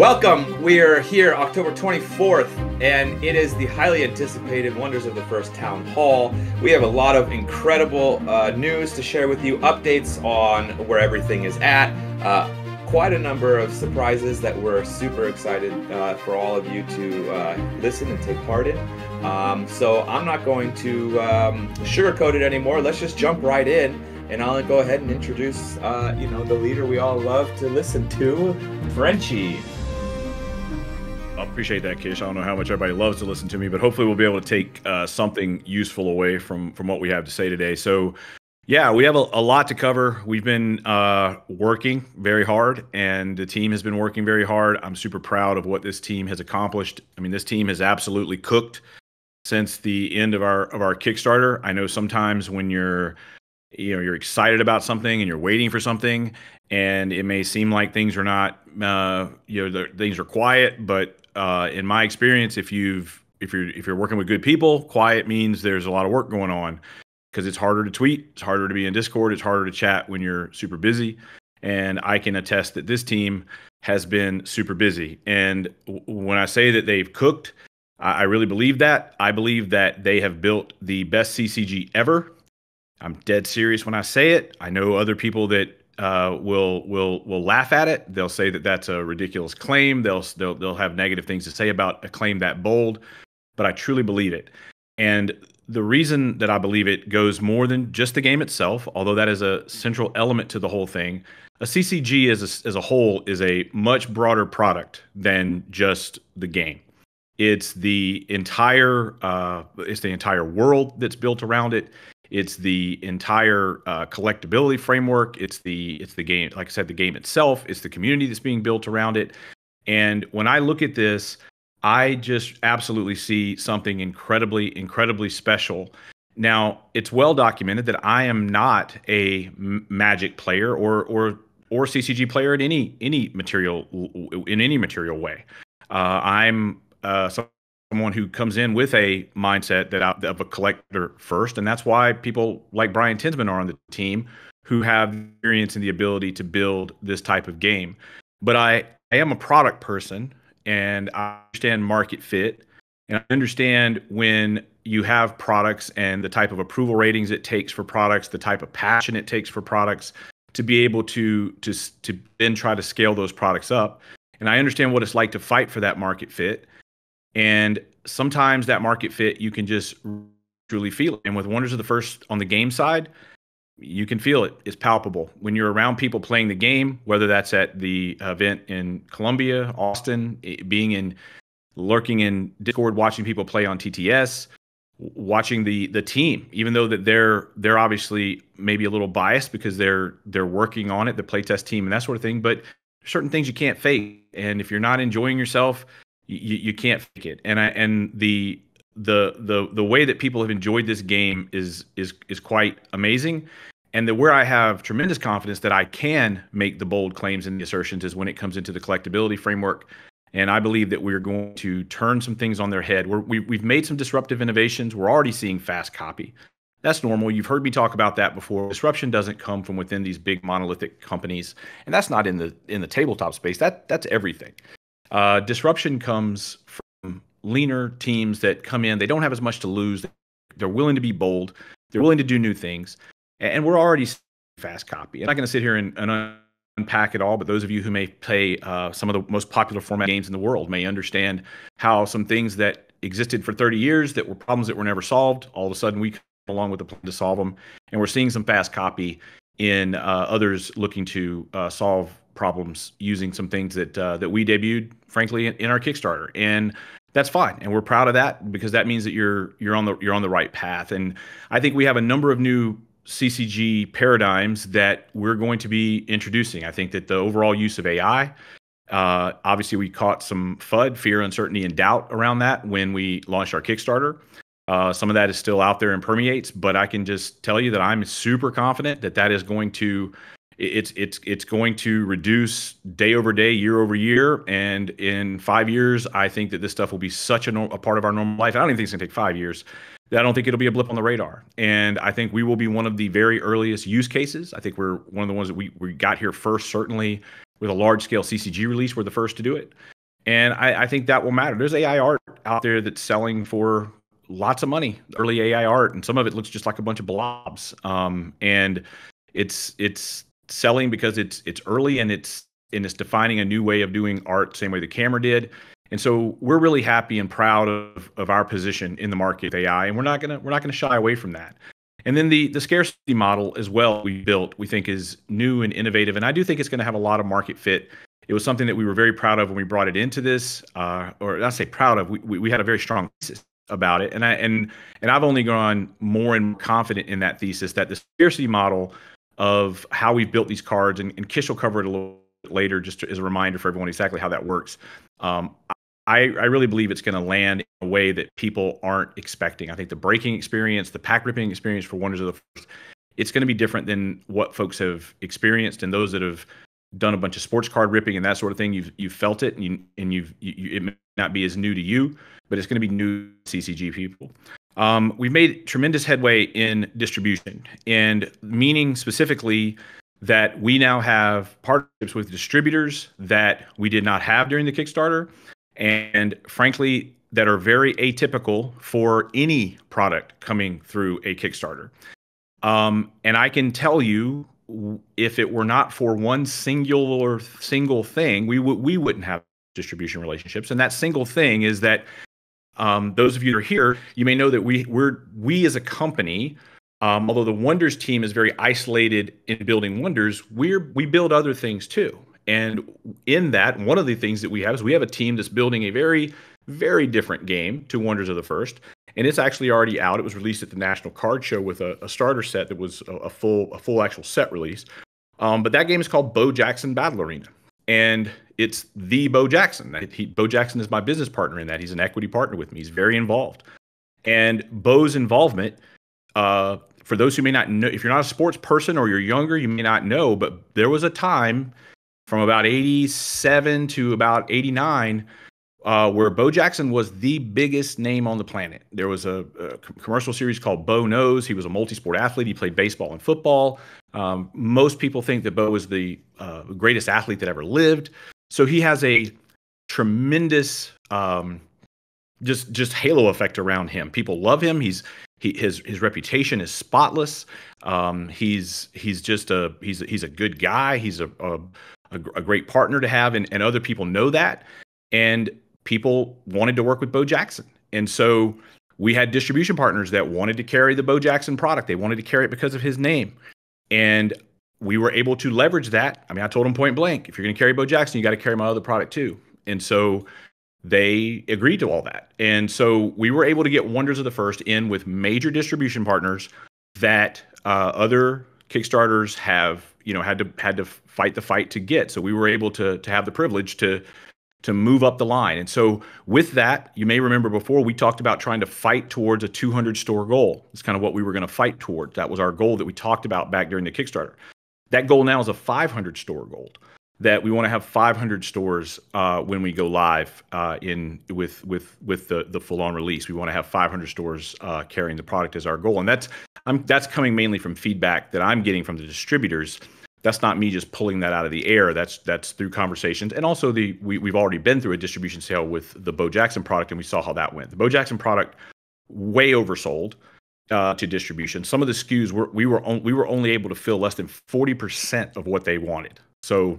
Welcome. We are here October 24th, and it is the highly anticipated Wonders of the First Town Hall. We have a lot of incredible news to share with you, updates on where everything is at, quite a number of surprises that we're super excited for all of you to listen and take part in. So I'm not going to sugarcoat it anymore. Let's just jump right in, and I'll go ahead and introduce the leader we all love to listen to, Frenchie. I appreciate that, Kish. I don't know how much everybody loves to listen to me, but hopefully we'll be able to take something useful away from what we have to say today. So, yeah, we have a lot to cover. We've been working very hard, and the team has been working very hard. I'm super proud of what this team has accomplished. I mean, this team has absolutely cooked since the end of our Kickstarter. I know sometimes when you're excited about something and you're waiting for something, and it may seem like things are not, things are quiet, but in my experience, if you're working with good people, quiet means there's a lot of work going on, because it's harder to tweet, it's harder to be in Discord, it's harder to chat when you're super busy. And I can attest that this team has been super busy. And when I say that they've cooked, I really believe that. I believe that they have built the best CCG ever. I'm dead serious when I say it. I know other people that will laugh at it. They'll say that that's a ridiculous claim. They'll have negative things to say about a claim that bold, but I truly believe it. And the reason that I believe it goes more than just the game itself, although that is a central element to the whole thing. A CCG as a whole is a much broader product than just the game. It's the entire world that's built around it. It's the entire collectability framework. It's the game, like I said, the game itself. It's the community that's being built around it. And when I look at this, I just absolutely see something incredibly, incredibly special. Now, it's well documented that I am not a Magic player or CCG player in any material way. I'm someone who comes in with a mindset of a collector first, and that's why people like Brian Tinsman are on the team, who have experience and the ability to build this type of game. But I am a product person, and I understand market fit, and I understand when you have products and the type of approval ratings it takes for products, the type of passion it takes for products to be able to then try to scale those products up. And I understand what it's like to fight for that market fit. And sometimes that market fit, you can just truly feel it. And with Wonders of the First on the game side, you can feel it. It's palpable. When you're around people playing the game, whether that's at the event in Columbia, Austin, lurking in Discord, watching people play on TTS, watching the team, even though that they're obviously maybe a little biased because they're working on it, the playtest team and that sort of thing. But certain things you can't fake. And if you're not enjoying yourself, you can't fake it. And the way that people have enjoyed this game is quite amazing. And where I have tremendous confidence that I can make the bold claims and the assertions is when it comes into the collectability framework. And I believe that we're going to turn some things on their head. We've made some disruptive innovations. We're already seeing fast copy. That's normal. You've heard me talk about that before. Disruption doesn't come from within these big monolithic companies, and that's not in the tabletop space. That's everything. Disruption comes from leaner teams that come in. They don't have as much to lose. They're willing to be bold. They're willing to do new things. And we're already fast copy. I'm not going to sit here and unpack it all, but those of you who may play some of the most popular format games in the world may understand how some things that existed for 30 years that were problems that were never solved, all of a sudden we come along with a plan to solve them. And we're seeing some fast copy in others looking to solve problems using some things that we debuted, frankly, in our Kickstarter. And that's fine, and we're proud of that, because that means that you're on the right path. And I think we have a number of new CCG paradigms that we're going to be introducing. I think that the overall use of AI, obviously we caught some FUD, fear, uncertainty, and doubt around that when we launched our Kickstarter. Some of that is still out there and permeates, but I can just tell you that I'm super confident that is going to it's going to reduce day over day, year over year. And in 5 years, I think that this stuff will be such a part of our normal life. I don't even think it's going to take 5 years. I don't think it'll be a blip on the radar. And I think we will be one of the very earliest use cases. I think we're one of the ones that we got here first, certainly with a large scale CCG release. We're the first to do it. And I think that will matter. There's AI art out there that's selling for lots of money, early AI art, and some of it looks just like a bunch of blobs. And it's selling because it's early, and it's defining a new way of doing art, same way the camera did. And so we're really happy and proud of our position in the market with AI, and we're not gonna shy away from that. And then the scarcity model as well we built, we think is new and innovative, and I do think it's going to have a lot of market fit. It was something that we were very proud of when we brought it into this, or not say proud of. We had a very strong thesis about it, and I've only gone more and more confident in that thesis, that the scarcity model of how we've built these cards, and Kish will cover it a little bit later, just as a reminder for everyone exactly how that works. I really believe it's going to land in a way that people aren't expecting. I think the breaking experience, the pack ripping experience for Wonders of the First, it's going to be different than what folks have experienced, and those that have done a bunch of sports card ripping and that sort of thing, you've felt it, and it may not be as new to you, but it's going to be new to CCG people. We've made tremendous headway in distribution, and meaning specifically that we now have partnerships with distributors that we did not have during the Kickstarter, and frankly, that are very atypical for any product coming through a Kickstarter. And I can tell you, if it were not for one single thing, we wouldn't have distribution relationships. And that single thing is that those of you that are here, you may know that we as a company, although the Wonders team is very isolated in building Wonders, we build other things too. And in that, one of the things that we have is we have a team that's building a very, very different game to Wonders of the First. And it's actually already out. It was released at the National Card Show with a starter set that was a full actual set release. But that game is called Bo Jackson Battle Arena. And it's the Bo Jackson. Bo Jackson is my business partner in that. He's an equity partner with me. He's very involved. And Bo's involvement, for those who may not know, if you're not a sports person or you're younger, you may not know, but there was a time from about 87 to about 89 where Bo Jackson was the biggest name on the planet. There was a commercial series called Bo Knows. He was a multi-sport athlete. He played baseball and football. Most people think that Bo was the greatest athlete that ever lived. So he has a tremendous just halo effect around him. People love him. His reputation is spotless. He's a good guy. He's a great partner to have, and other people know that. And people wanted to work with Bo Jackson. And so we had distribution partners that wanted to carry the Bo Jackson product. They wanted to carry it because of his name. And we were able to leverage that. I mean, I told them point blank, if you're going to carry Bo Jackson, you got to carry my other product too. And so they agreed to all that. And so we were able to get Wonders of the First in with major distribution partners that other Kickstarters have, had to fight the fight to get. So we were able to have the privilege to move up the line. And so with that, you may remember before we talked about trying to fight towards a 200 store goal. It's kind of what we were going to fight towards. That was our goal that we talked about back during the Kickstarter. That goal now is a 500 store goal, that we want to have 500 stores when we go live with the full on release. We want to have 500 stores carrying the product as our goal. And that's coming mainly from feedback that I'm getting from the distributors. That's not me just pulling that out of the air. That's through conversations. And also we've already been through a distribution sale with the Bo Jackson product, and we saw how that went. The Bo Jackson product way oversold to distribution. Some of the SKUs we were only able to fill less than 40% of what they wanted. So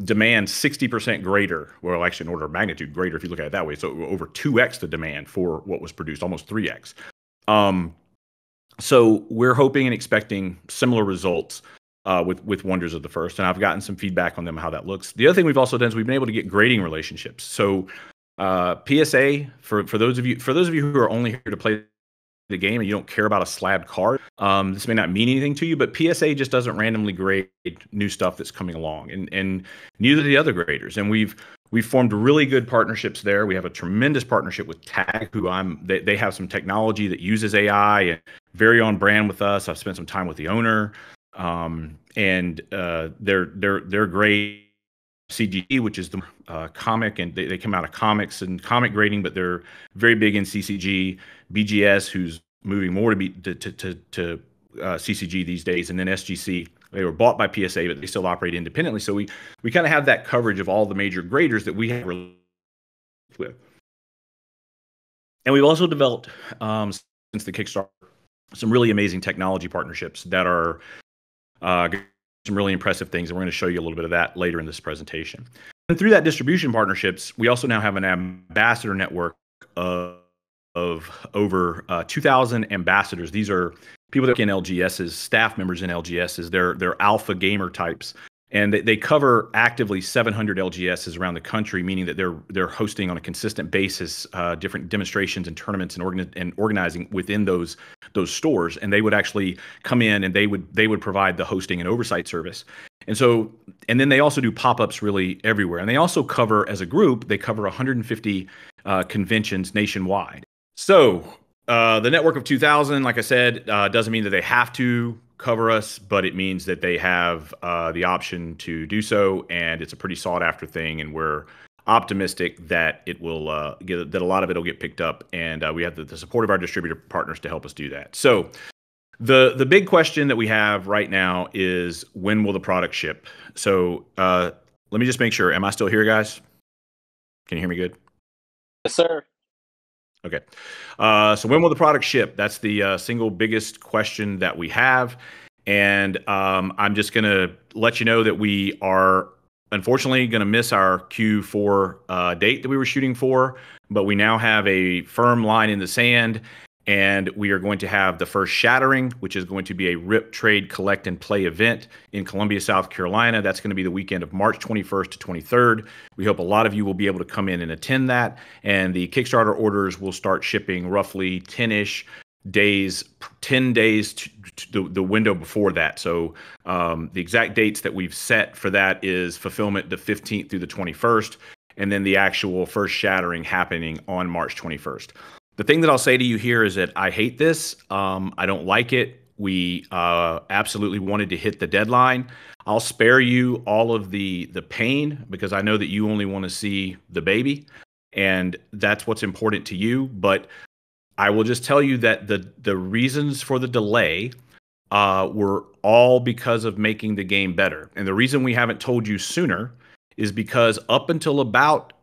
demand 60% greater, well, actually an order of magnitude greater if you look at it that way. So over 2x the demand for what was produced, almost 3x. So we're hoping and expecting similar results with Wonders of the First, and I've gotten some feedback on them how that looks. The other thing we've also done is we've been able to get grading relationships. So PSA for those of you who are only here to play the game and you don't care about a slab card, this may not mean anything to you, but PSA just doesn't randomly grade new stuff that's coming along, and neither do the other graders. And we've formed really good partnerships there. We have a tremendous partnership with Tag, who they have some technology that uses AI and very on brand with us. I've spent some time with the owner. And they're great. CGE, which is the comic, and they come out of comics and comic grading, but they're very big in CCG. BGS, who's moving more to CCG these days, and then SGC They were bought by PSA, but they still operate independently. So we kind of have that coverage of all the major graders that we have with. And we've also developed, since the Kickstarter, some really amazing technology partnerships that are some really impressive things. And we're going to show you a little bit of that later in this presentation. And through that distribution partnerships, we also now have an ambassador network of over 2,000 ambassadors. These are people that are in LGSs, staff members in LGSs. They're alpha gamer types. And they cover actively 700 LGSs around the country, meaning that they're hosting on a consistent basis different demonstrations and tournaments and organizing within those stores. And they would actually come in and they would provide the hosting and oversight service. And then they also do pop-ups really everywhere. And they also cover, as a group, they cover 150 conventions nationwide. So the network of 2,000, like I said, doesn't mean that they have to cover us, but it means that they have the option to do so, and it's a pretty sought after thing, and we're optimistic that it will that a lot of it will get picked up, and we have the support of our distributor partners to help us do that. So the big question that we have right now is, when will the product ship? So let me just make sure. Am I still here, guys? Can you hear me good? Yes, sir. Okay. So when will the product ship? That's the single biggest question that we have. And I'm just going to let you know that we are unfortunately going to miss our Q4 date that we were shooting for, but we now have a firm line in the sand, and we are going to have the first Shattering, which is going to be a rip, trade, collect, and play event in Columbia, South Carolina. That's going to be the weekend of March 21st to 23rd. We hope a lot of you will be able to come in and attend that. And the Kickstarter orders will start shipping roughly 10-ish days, 10 days to the window before that. So the exact dates that we've set for that is fulfillment the 15th through the 21st, and then the actual first Shattering happening on March 21st. The thing that I'll say to you here is that I hate this. I don't like it. We absolutely wanted to hit the deadline. I'll spare you all of the pain, because I know that you only want to see the baby, and that's what's important to you. But I will just tell you that the reasons for the delay were all because of making the game better. And the reason we haven't told you sooner is because up until about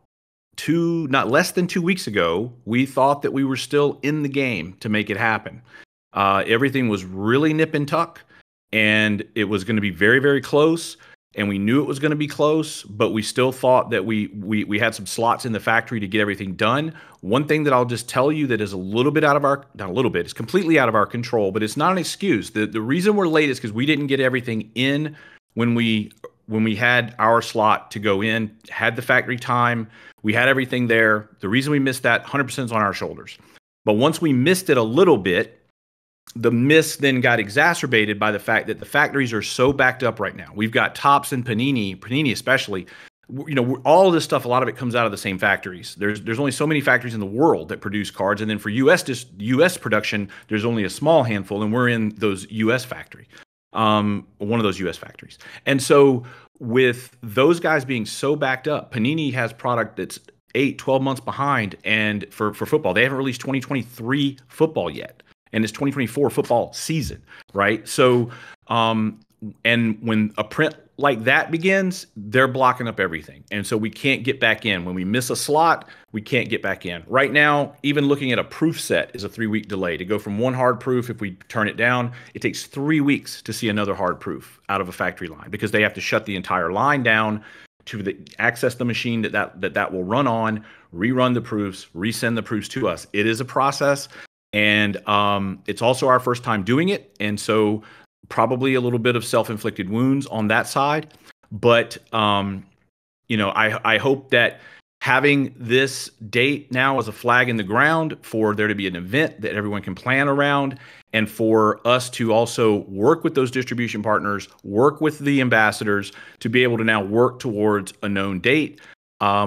not less than 2 weeks ago, we thought that we were still in the game to make it happen. Everything was really nip and tuck, and it was going to be very, very close. And we knew it was going to be close, but we still thought that we had some slots in the factory to get everything done. One thing that I'll just tell you that is a little bit out of our, not a little bit, it's completely out of our control, but it's not an excuse. The reason we're late is because we didn't get everything in when we had our slot to go in, had the factory time, we had everything there. The reason we missed that 100% is on our shoulders. But once we missed it a little bit, the miss then got exacerbated by the fact that the factories are so backed up right now. We've got Topps and Panini especially. You know, all of this stuff, a lot of it comes out of the same factories. There's only so many factories in the world that produce cards, and then for US production, there's only a small handful, and we're in those US factory. One of those US factories. And so with those guys being so backed up, Panini has product that's 8-12 months behind, and for football, they haven't released 2023 football yet, and it's 2024 football season, right? So and when a print like that begins, they're blocking up everything, and so we can't get back in. When we miss a slot, we can't get back in. Right now, even looking at a proof set is a 3-week delay. To go from one hard proof, if we turn it down, it takes 3 weeks to see another hard proof out of a factory line, because they have to shut the entire line down to access the machine that will run on, rerun the proofs, resend the proofs to us. It is a process, and it's also our first time doing it, and so probably a little bit of self-inflicted wounds on that side. But you know, I hope that having this date now as a flag in the ground for there to be an event that everyone can plan around, and for us to also work with those distribution partners, work with the ambassadors to be able to now work towards a known date,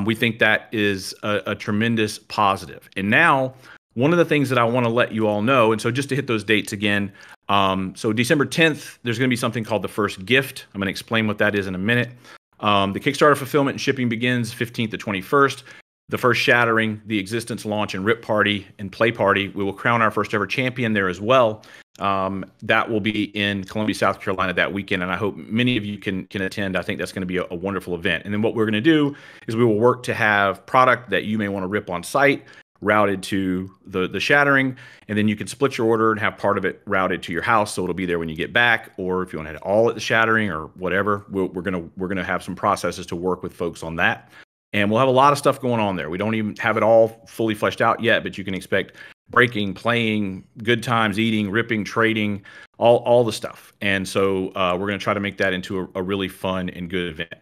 we think that is a tremendous positive. And now, one of the things that I want to let you all know, and so just to hit those dates again, so December 10th, there's going to be something called the First Gift. I'm going to explain what that is in a minute. The Kickstarter fulfillment and shipping begins 15th to 21st. the first Shattering, the Existence launch, and Rip Party and Play Party. We will crown our first ever champion there as well. That will be in Columbia, South Carolina that weekend, and I hope many of you can attend. I think that's going to be a wonderful event. And then what we're going to do is we will work to have product that you may want to rip on site routed to the Shattering, and then you can split your order and have part of it routed to your house, so it'll be there when you get back. Or if you want to have it all at the Shattering or whatever, we're gonna have some processes to work with folks on that. And we'll have a lot of stuff going on there. We don't even have it all fully fleshed out yet, but you can expect breaking, playing, good times, eating, ripping, trading, all the stuff. And so we're going to try to make that into a really fun and good event.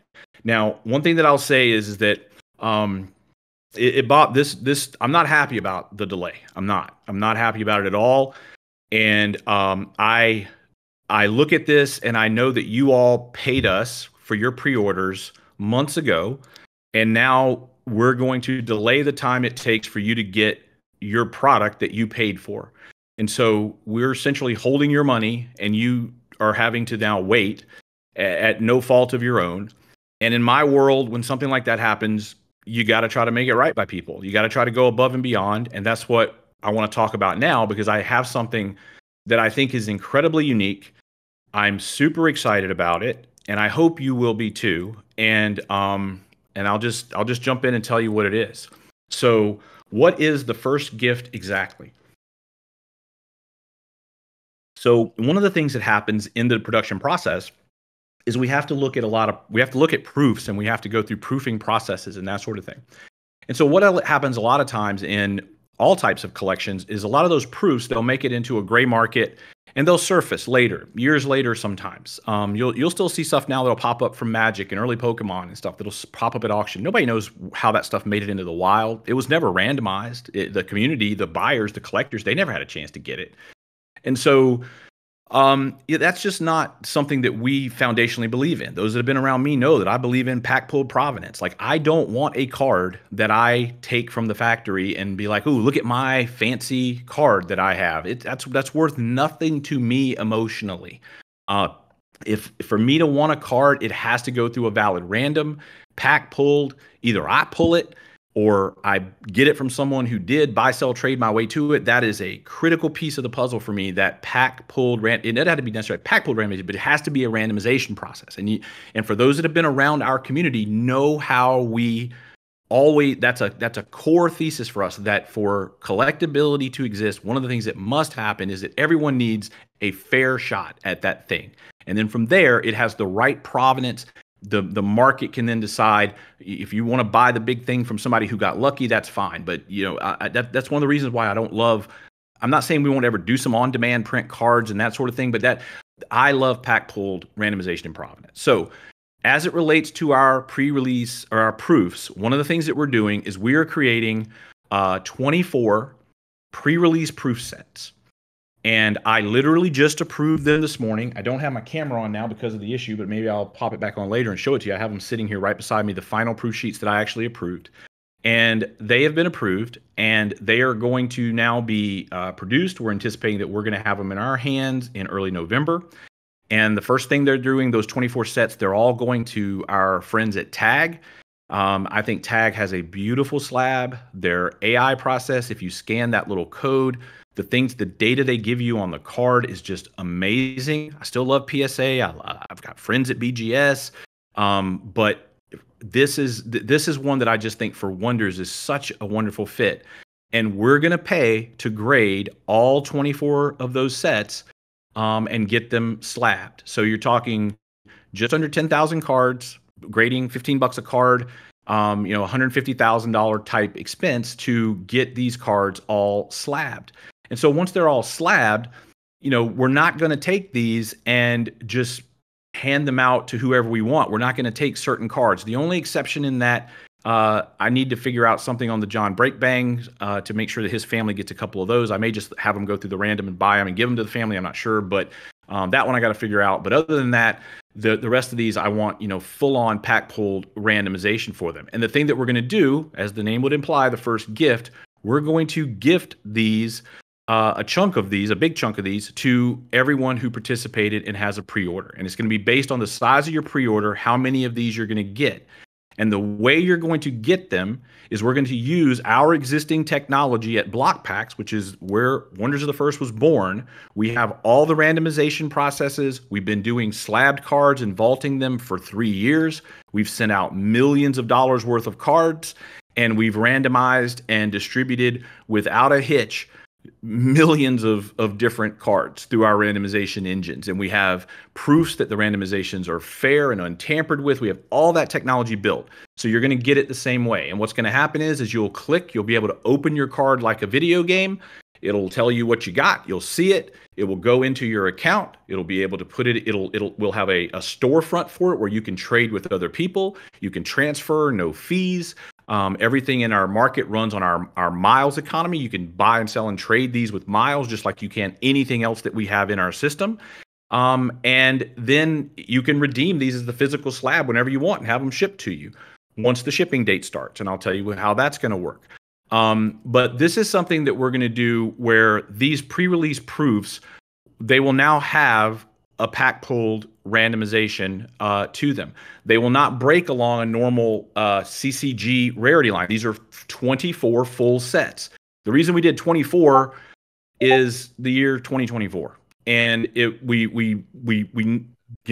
Now, one thing that I'll say is that Bob, I'm not happy about the delay. I'm not happy about it at all. And I look at this and I know that you all paid us for your pre-orders months ago. And now we're going to delay the time it takes for you to get your product that you paid for. And so we're essentially holding your money, and you are having to now wait at no fault of your own. And in my world, when something like that happens, you got to try to make it right by people. You got to try to go above and beyond. And that's what I want to talk about now, because I have something that I think is incredibly unique. I'm super excited about it, and I hope you will be too. And I'll just jump in and tell you what it is. So, what is the first gift exactly? So, one of the things that happens in the production process is we have to look at proofs, and we have to go through proofing processes and that sort of thing. And so what happens a lot of times in all types of collections is a lot of those proofs, they'll make it into a gray market, and they'll surface later, years later sometimes. You'll still see stuff now that'll pop up from Magic and early Pokemon and stuff that'll pop up at auction. Nobody knows how that stuff made it into the wild. It was never randomized. The community, the buyers, the collectors, they never had a chance to get it. And so that's just not something that we foundationally believe in. Those that have been around me know that I believe in pack pulled provenance. Like, I don't want a card that I take from the factory and be like, "Ooh, look at my fancy card that I have." That's worth nothing to me emotionally. If for me to want a card, it has to go through a valid random, pack pulled. Either I pull it, or I get it from someone who did buy, sell, trade my way to it. That is a critical piece of the puzzle for me, that pack pulled, it doesn't have to be necessarily pack pulled randomization, but it has to be a randomization process. And for those that have been around our community know how we always, that's a core thesis for us, that for collectability to exist, one of the things that must happen is that everyone needs a fair shot at that thing. And then from there, it has the right provenance. The market can then decide if you want to buy the big thing from somebody who got lucky. That's fine, but that's one of the reasons why I don't love. I'm not saying we won't ever do some on-demand print cards and that sort of thing, but that I love pack pulled randomization and provenance. So, as it relates to our pre-release or our proofs, one of the things that we're doing is we are creating 24 pre-release proof sets. And I literally just approved them this morning. I don't have my camera on now because of the issue, but maybe I'll pop it back on later and show it to you. I have them sitting here right beside me, the final proof sheets that I actually approved. And they have been approved, and they are going to now be produced. We're anticipating that we're going to have them in our hands in early November. And the first thing they're doing, those 24 sets, they're all going to our friends at Tag. I think Tag has a beautiful slab. Their AI process, if you scan that little code, the data they give you on the card is just amazing. I still love PSA. I've got friends at BGS, but this is one that I just think for Wonders is such a wonderful fit. And we're gonna pay to grade all 24 of those sets and get them slabbed. So you're talking just under 10,000 cards, grading $15 a card. $150,000 type expense to get these cards all slabbed. And so once they're all slabbed, we're not going to take these and just hand them out to whoever we want. We're not going to take certain cards. The only exception in that, I need to figure out something on the John Breakbang to make sure that his family gets a couple of those. I may just have them go through the random and buy them and give them to the family. I'm not sure, but that one I got to figure out. But other than that, the rest of these I want, full-on pack-pulled randomization for them. And the thing that we're going to do, as the name would imply, the first gift, we're going to gift these, a big chunk of these, to everyone who participated and has a pre-order. And it's going to be based on the size of your pre-order, how many of these you're going to get. And the way you're going to get them is we're going to use our existing technology at Block Packs, which is where Wonders of the First was born. We have all the randomization processes. We've been doing slabbed cards and vaulting them for 3 years. We've sent out millions of dollars worth of cards, and we've randomized and distributed without a hitch millions of different cards through our randomization engines. And we have proofs that the randomizations are fair and untampered with. We have all that technology built. So you're going to get it the same way. And what's going to happen is you'll click, you'll be able to open your card like a video game. It'll tell you what you got. You'll see it. It will go into your account. It'll be able to put it, we'll have a storefront for it where you can trade with other people. You can transfer, no fees. Everything in our market runs on our miles economy. You can buy and sell and trade these with miles, just like you can anything else that we have in our system. And then you can redeem these as the physical slab whenever you want and have them shipped to you once the shipping date starts. And I'll tell you how that's going to work. But this is something that we're going to do where these pre-release proofs, they will now have a pack pulled randomization to them. They will not break along a normal CCG rarity line. These are 24 full sets. The reason we did 24 is the year 2024, and we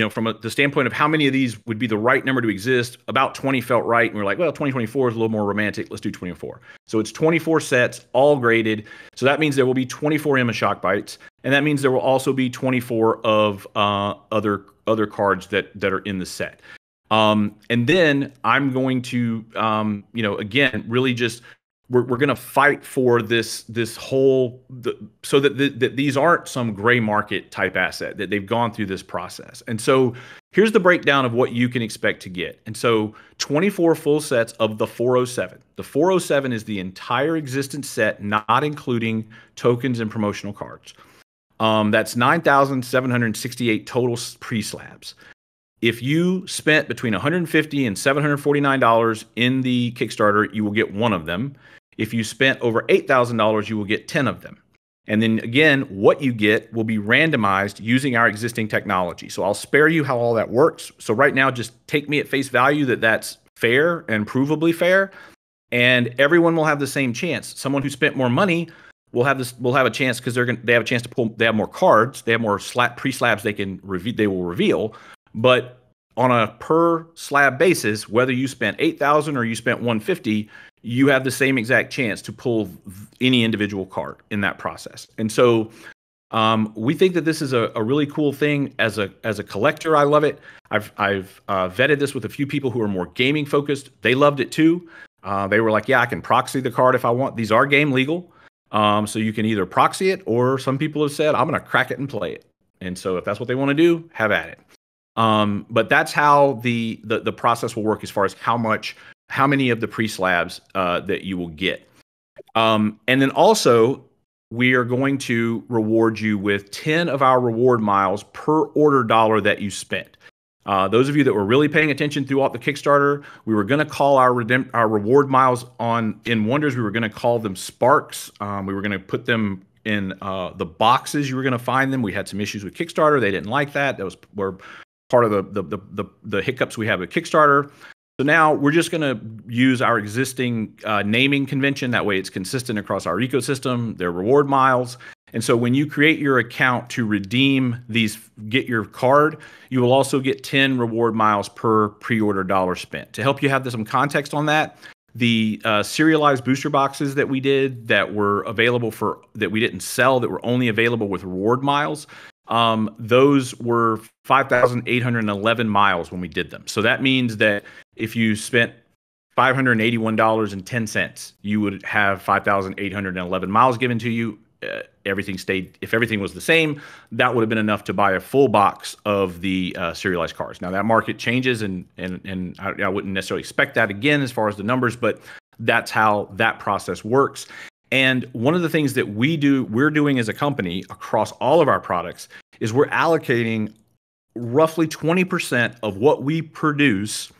from the standpoint of how many of these would be the right number to exist, about 20 felt right, and we're like, well, 2024 is a little more romantic. Let's do 24. So it's 24 sets, all graded. So that means there will be 24 Emma Shock Bites, and that means there will also be 24 of other cards that are in the set. And then I'm going to again really just we're going to fight for this whole so that these aren't some gray market type asset, that they've gone through this process. And so here's the breakdown of what you can expect to get. And so 24 full sets of the 407. The 407 is the entire existent set, not including tokens and promotional cards. That's 9,768 total pre-slabs. If you spent between $150 and $749 in the Kickstarter, you will get one of them. If you spent over $8,000, you will get 10 of them. And then again, what you get will be randomized using our existing technology. So I'll spare you how all that works. So right now, just take me at face value that that's fair and provably fair, and everyone will have the same chance. Someone who spent more money will have a chance because they have a chance to pull. They have more cards. They have more pre-slabs they will reveal. But on a per slab basis, whether you spent $8,000 or you spent $150, you have the same exact chance to pull any individual card in that process. And so we think that this is a really cool thing. As a collector, I love it. I've vetted this with a few people who are more gaming focused. They loved it too. They were like, yeah, I can proxy the card if I want. These are game legal. So you can either proxy it, or some people have said, I'm going to crack it and play it. And so if that's what they want to do, have at it. But that's how the process will work as far as how many of the pre-slabs that you will get. And then also, we are going to reward you with 10 of our reward miles per order dollar that you spent. Those of you that were really paying attention throughout the Kickstarter, we were going to call our reward miles in Wonders. We were going to call them Sparks. We were going to put them in the boxes. You were going to find them. We had some issues with Kickstarter. They didn't like that. Were part of the hiccups we have with Kickstarter. So now we're just going to use our existing naming convention. That way it's consistent across our ecosystem. They're reward miles. And so when you create your account to redeem these, get your card, you will also get 10 reward miles per pre-order dollar spent. To help you have some context on that, the serialized booster boxes that we did that were available that we didn't sell, that were only available with reward miles, those were 5,811 miles when we did them. So that means that if you spent $581.10, you would have 5,811 miles given to you. If everything was the same, that would have been enough to buy a full box of the serialized cards. Now that market changes, and I wouldn't necessarily expect that again as far as the numbers, but that's how that process works. And one of the things that we're doing as a company across all of our products is we're allocating roughly 20% of what we produce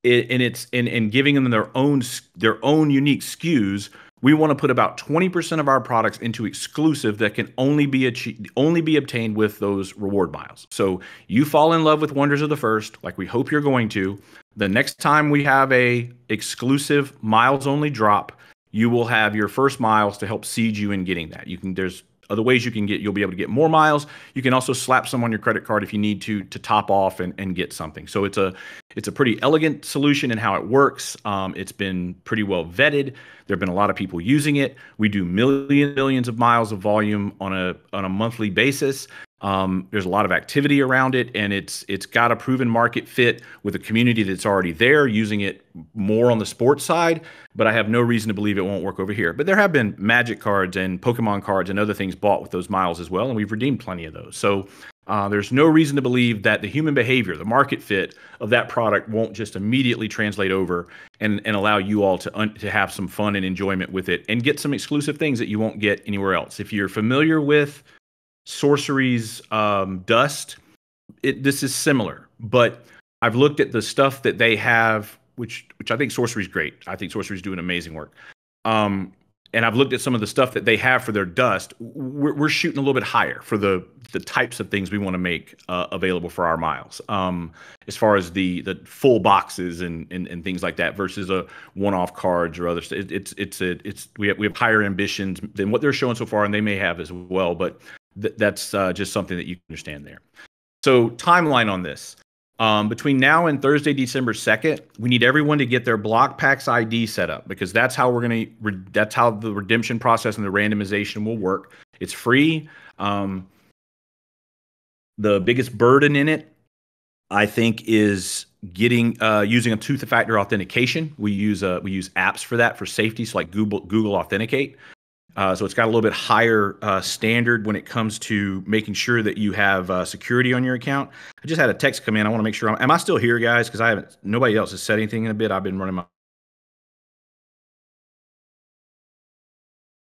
in giving them their own unique SKUs we want to put about 20% of our products into exclusive that can only be obtained with those reward miles. So you fall in love with Wonders of the First, like we hope you're going to. The next time we have a exclusive miles only drop, you will have your first miles to help seed you in getting that. There's other ways you'll be able to get more miles. You can also slap some on your credit card if you need to top off and get something. So it's a pretty elegant solution in how it works. It's been pretty well vetted. There have been a lot of people using it. We do millions of miles of volume on a monthly basis. There's a lot of activity around it, and it's got a proven market fit with a community that's already there using it more on the sports side, but I have no reason to believe it won't work over here. But there have been Magic cards and Pokemon cards and other things bought with those miles as well, and we've redeemed plenty of those. So there's no reason to believe that the human behavior, the market fit of that product won't just immediately translate over and allow you all to have some fun and enjoyment with it and get some exclusive things that you won't get anywhere else. If you're familiar with Sorcery's Dust, this is similar, but I've looked at the stuff that they have, which I think Sorcery's great. I think Sorcery's doing amazing work. And I've looked at some of the stuff that they have for their Dust. We're shooting a little bit higher for the types of things we want to make available for our miles. As far as the full boxes and things like that versus a one-off cards or other stuff. We have higher ambitions than what they're showing so far, and they may have as well. But that's just something that you can understand there. So timeline on this. Between now and Thursday, December 2nd, we need everyone to get their Block Packs ID set up, because that's how that's how the redemption process and the randomization will work. It's free. The biggest burden in it, I think, is getting using a two-factor authentication. We use apps for that for safety, so like Google Authenticate. So it's got a little bit higher standard when it comes to making sure that you have security on your account. I just had a text come in. I want to make sure. Am I still here, guys? Because nobody else has said anything in a bit. I've been running my.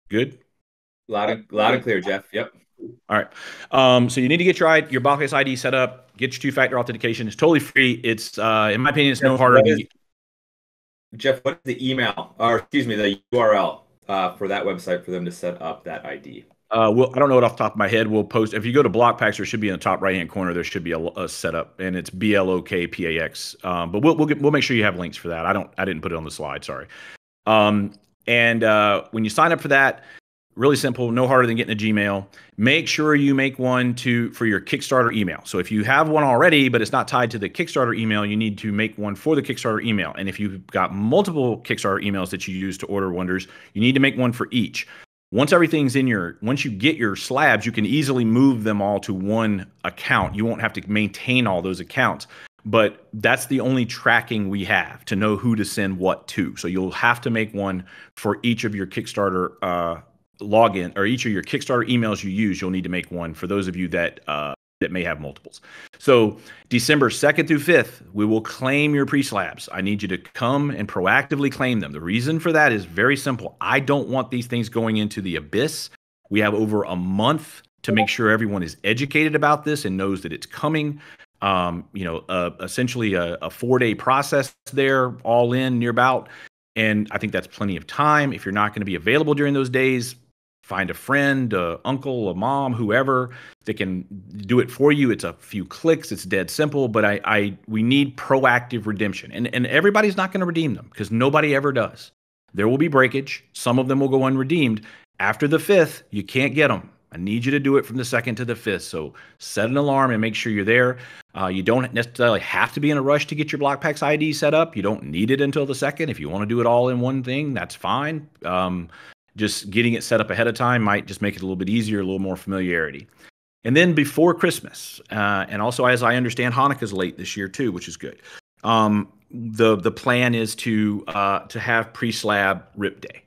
Good. Loud and clear, Jeff. Yep. All right. So you need to get your Block Packs ID set up. Get your two-factor authentication. It's totally free. It's in my opinion, it's no harder. Jeff, what is the email, or excuse me, the URL? For that website for them to set up that ID? Well, I don't know it off the top of my head. We'll post. If you go to Block Packs, there should be in the top right-hand corner. There should be a setup, and it's BLOKPAX. But we'll make sure you have links for that. I didn't put it on the slide. Sorry. And when you sign up for that, really simple, no harder than getting a Gmail. Make sure you make one for your Kickstarter email. So if you have one already, but it's not tied to the Kickstarter email, you need to make one for the Kickstarter email. And if you've got multiple Kickstarter emails that you use to order Wonders, you need to make one for each. Once you get your slabs, you can easily move them all to one account. You won't have to maintain all those accounts. But that's the only tracking we have to know who to send what to. So you'll have to make one for each of your Kickstarter login, or each of your Kickstarter emails you use. You'll need to make one for those of you that may have multiples. So December 2nd through 5th, we will claim your pre-slabs. I need you to come and proactively claim them. The reason for that is very simple. I don't want these things going into the abyss. We have over a month to make sure everyone is educated about this and knows that it's coming. Essentially a 4-day process there, all in, near about. And I think that's plenty of time. If you're not going to be available during those days, find a friend, a uncle, a mom, whoever that can do it for you. It's a few clicks. It's dead simple, but we need proactive redemption. And everybody's not going to redeem them, because nobody ever does. There will be breakage. Some of them will go unredeemed. After the 5th, you can't get them. I need you to do it from the 2nd to the 5th. So set an alarm and make sure you're there. You don't necessarily have to be in a rush to get your Block Packs ID set up. You don't need it until the 2nd. If you want to do it all in one thing, that's fine. Just getting it set up ahead of time might just make it a little bit easier, a little more familiarity. And then before Christmas, and also as I understand, Hanukkah's late this year too, which is good. The plan is to have pre-slab rip day.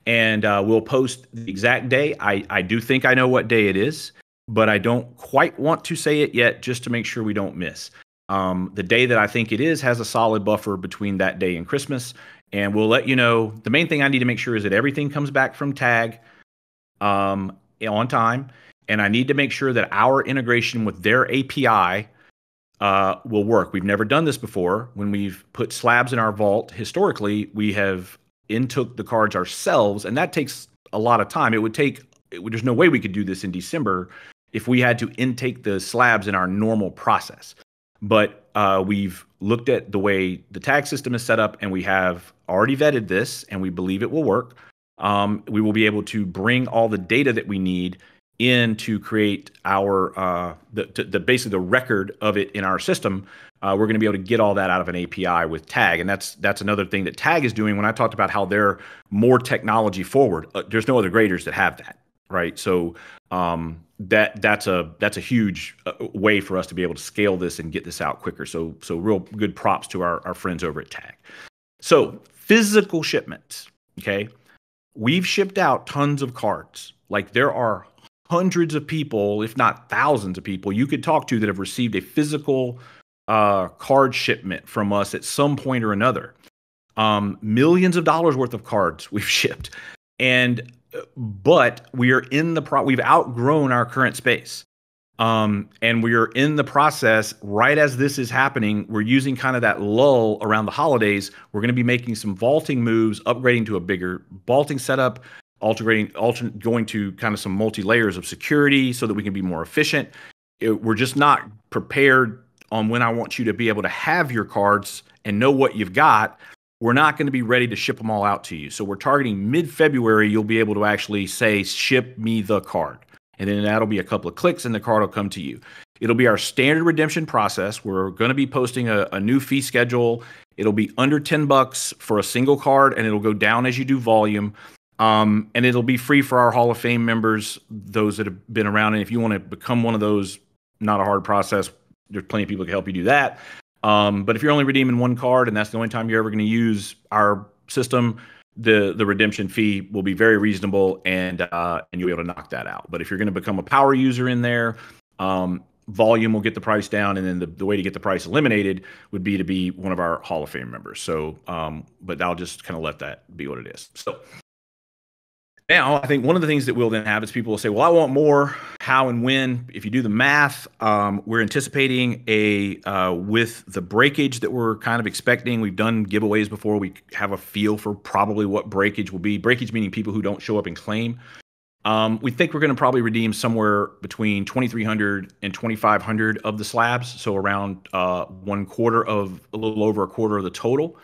And we'll post the exact day. I do think I know what day it is, but I don't quite want to say it yet, just to make sure we don't miss. The day that I think it is has a solid buffer between that day and Christmas, and we'll let you know. The main thing I need to make sure is that everything comes back from Tag on time, and I need to make sure that our integration with their API will work. We've never done this before. When we've put slabs in our vault, historically, we have intook the cards ourselves, and that takes a lot of time. There's no way we could do this in December if we had to intake the slabs in our normal process. But we've looked at the way the tag system is set up, and we have already vetted this, and we believe it will work. We will be able to bring all the data that we need in to create our basically the record of it in our system. We're going to be able to get all that out of an API with Tag, and that's another thing that Tag is doing. When I talked about how they're more technology forward, there's no other graders that have that, right? So that's a huge way for us to be able to scale this and get this out quicker. So real good props to our friends over at Tag. So physical shipments, okay? We've shipped out tons of cards. Like, there are hundreds of people, if not thousands of people, you could talk to that have received a physical card shipment from us at some point or another. Millions of dollars worth of cards we've shipped, but we are we've outgrown our current space. And we are in the process, right as this is happening, we're using kind of that lull around the holidays. We're going to be making some vaulting moves, upgrading to a bigger vaulting setup, going to kind of some multi-layers of security so that we can be more efficient. We're just not prepared on when I want you to be able to have your cards and know what you've got. We're not going to be ready to ship them all out to you. So we're targeting mid-February. You'll be able to actually say, ship me the card. And then that'll be a couple of clicks and the card will come to you. It'll be our standard redemption process. We're going to be posting a new fee schedule. It'll be under $10 for a single card, and it'll go down as you do volume. And it'll be free for our Hall of Fame members, those that have been around. And if you want to become one of those, not a hard process. There's plenty of people who can help you do that. But if you're only redeeming one card and that's the only time you're ever going to use our system, the redemption fee will be very reasonable, and you'll be able to knock that out. But if you're going to become a power user in there, volume will get the price down, and then the way to get the price eliminated would be to be one of our Hall of Fame members. So, but I'll just kind of let that be what it is. So now, I think one of the things that we'll then have is people will say, well, I want more. How and when? If you do the math, we're anticipating with the breakage that we're kind of expecting. We've done giveaways before. We have a feel for probably what breakage will be. Breakage meaning people who don't show up and claim. We think we're going to probably redeem somewhere between 2,300 and 2,500 of the slabs. So around a little over a quarter of the total.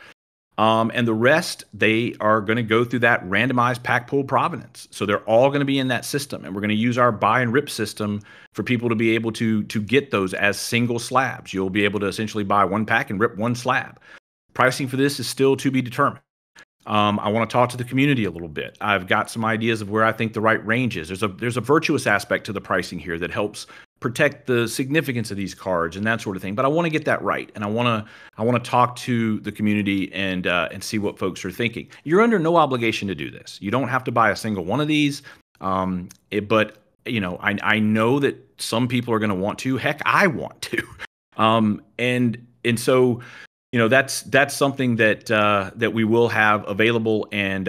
And the rest, they are going to go through that randomized pack pool provenance. So they're all going to be in that system. And we're going to use our buy and rip system for people to be able to get those as single slabs. You'll be able to essentially buy one pack and rip one slab. Pricing for this is still to be determined. I want to talk to the community a little bit. I've got some ideas of where I think the right range is. There's a virtuous aspect to the pricing here that helps protect the significance of these cards and that sort of thing. But I want to get that right, and I want to talk to the community and see what folks are thinking. You're under no obligation to do this. You don't have to buy a single one of these. But you know, I know that some people are going to want to. Heck, I want to. And so, you know, that's something that we will have available, and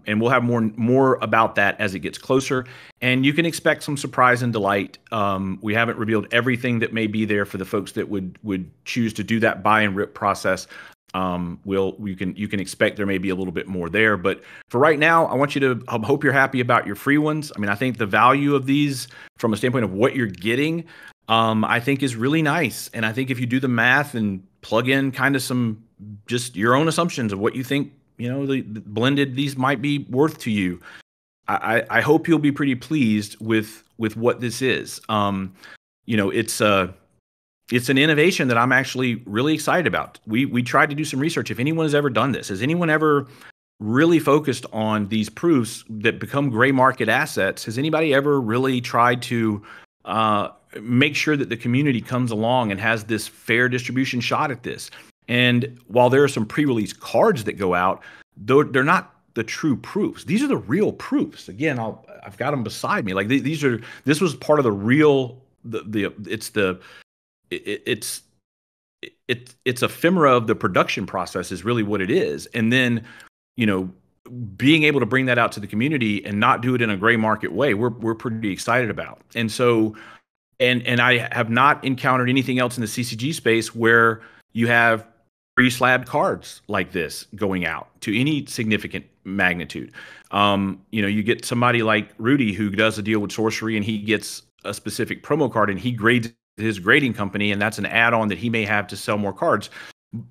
we'll have more about that as it gets closer. And you can expect some surprise and delight. We haven't revealed everything that may be there for the folks that would choose to do that buy and rip process. You can expect there may be a little bit more there, but for right now, I want you to hope you're happy about your free ones. I mean, I think the value of these from a standpoint of what you're getting, I think is really nice. And I think if you do the math and plug in kind of some just your own assumptions of what you think, you know, the blended these might be worth to you, I hope you'll be pretty pleased with what this is. You know, it's an innovation that I'm actually really excited about. We tried to do some research. If anyone has ever done this, has anyone ever really focused on these proofs that become gray market assets? Has anybody ever really tried to make sure that the community comes along and has this fair distribution shot at this? And while there are some pre-release cards that go out, though they're not the true proofs. These are the real proofs. Again, I've got them beside me. Like this was part of the real. It's ephemera of the production process is really what it is. And then, you know, being able to bring that out to the community and not do it in a gray market way, we're pretty excited about. And so, and I have not encountered anything else in the CCG space where you have pre-slabbed cards like this going out to any significant magnitude. You get somebody like Rudy who does a deal with Sorcery, and he gets a specific promo card, and he grades his grading company, and that's an add-on that he may have to sell more cards.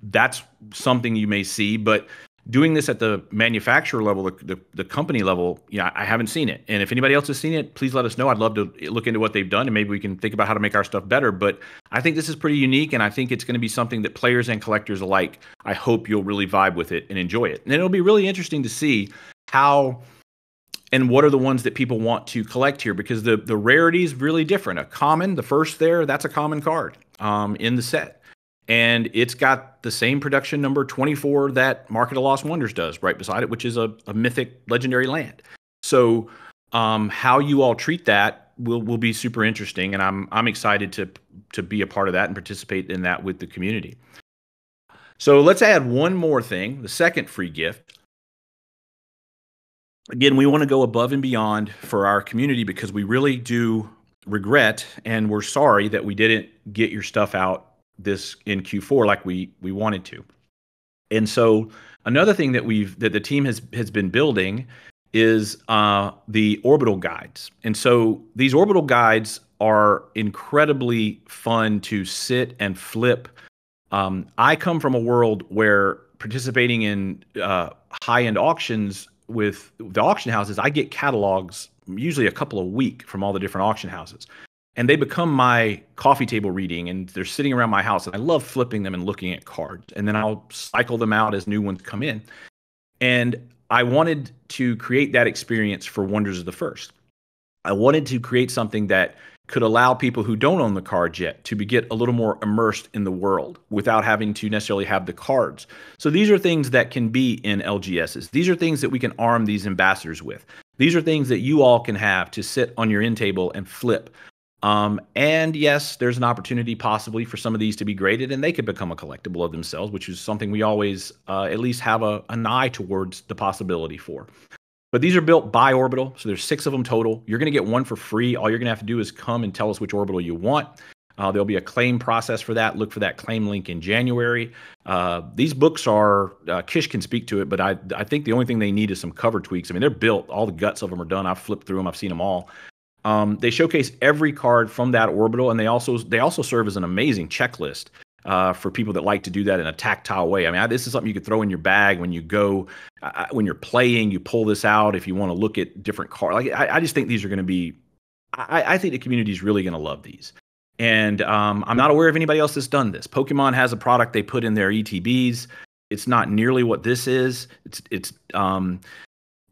That's something you may see, but doing this at the manufacturer level, the company level, I haven't seen it. And if anybody else has seen it, please let us know. I'd love to look into what they've done, and maybe we can think about how to make our stuff better. But I think this is pretty unique, and I think it's going to be something that players and collectors alike, I hope you'll really vibe with it and enjoy it. And it'll be really interesting to see how and what are the ones that people want to collect here, because the rarity is really different. A common, the first there, that's a common card in the set. And it's got the same production number 24 that Market of Lost Wonders does right beside it, which is a mythic legendary land. So how you all treat that will be super interesting, and I'm excited to be a part of that and participate in that with the community. So let's add one more thing, the second free gift. Again, we want to go above and beyond for our community because we really do regret and we're sorry that we didn't get your stuff out this in Q4 like we wanted to. And so another thing that the team has been building is the orbital guides. And so these orbital guides are incredibly fun to sit and flip. I come from a world where participating in high-end auctions with the auction houses, I get catalogs usually a couple a week from all the different auction houses. And they become my coffee table reading, and they're sitting around my house. And I love flipping them and looking at cards. And then I'll cycle them out as new ones come in. And I wanted to create that experience for Wonders of the First. I wanted to create something that could allow people who don't own the cards yet to get a little more immersed in the world without having to necessarily have the cards. So these are things that can be in LGSs. These are things that we can arm these ambassadors with. These are things that you all can have to sit on your end table and flip. And yes, there's an opportunity possibly for some of these to be graded, and they could become a collectible of themselves, which is something we always at least have an eye towards the possibility for. But these are built by Orbital, so there's 6 of them total. You're going to get one for free. All you're going to have to do is come and tell us which Orbital you want. There'll be a claim process for that. Look for that claim link in January. These books are, Kish can speak to it, but I think the only thing they need is some cover tweaks. I mean, they're built. All the guts of them are done. I've flipped through them. I've seen them all. They showcase every card from that Orbital, and they also serve as an amazing checklist for people that like to do that in a tactile way. I mean, this is something you could throw in your bag when you go, when you're playing, you pull this out if you want to look at different cards. Like, I just think these are going to be, I think the community is really going to love these. And I'm not aware of anybody else that's done this. Pokemon has a product they put in their ETBs. It's not nearly what this is.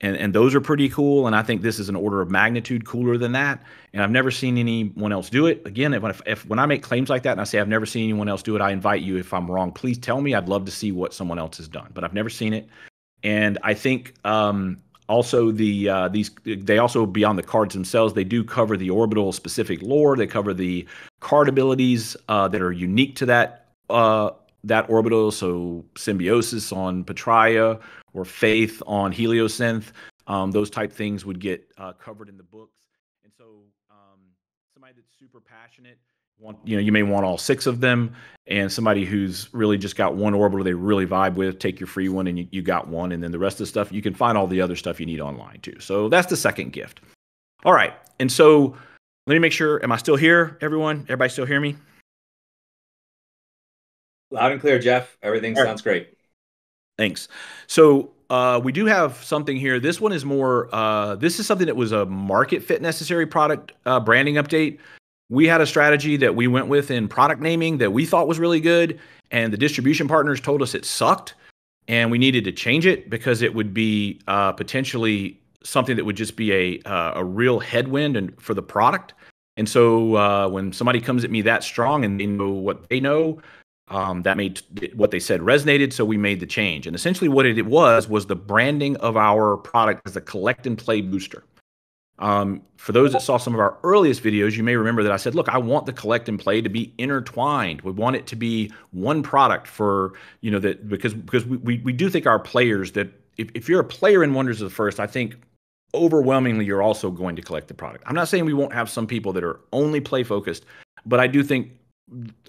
And those are pretty cool, and I think this is an order of magnitude cooler than that. And I've never seen anyone else do it. Again, when I make claims like that and I say I've never seen anyone else do it, I invite you, if I'm wrong, please tell me. I'd love to see what someone else has done, but I've never seen it. And I think also they also, beyond the cards themselves, they do cover the orbital specific lore. They cover the card abilities that are unique to that orbital. So Symbiosis on Patria or Faith on Heliosynth, those type things would get covered in the books. And so somebody that's super passionate, you may want all 6 of them, and somebody who's really just got one orbital they really vibe with, take your free one and you got one, and then the rest of the stuff, you can find all the other stuff you need online too. So that's the second gift. All right, and so let me make sure, am I still here, everyone? Everybody still hear me? Loud and clear, Jeff. Everything sounds great. Thanks. So we do have something here. This one is more, this is something that was a market fit necessary product branding update. We had a strategy that we went with in product naming that we thought was really good, and the distribution partners told us it sucked, and we needed to change it because it would be potentially something that would just be a real headwind for the product. And so when somebody comes at me that strong and they know what they know, that made what they said resonated, so we made the change. And essentially what it was the branding of our product as a collect and play booster. For those that saw some of our earliest videos, you may remember that I said, look, I want the collect and play to be intertwined. We want it to be one product for, that because we do think our players, that if you're a player in Wonders of the First, I think overwhelmingly you're also going to collect the product. I'm not saying we won't have some people that are only play focused, but I do think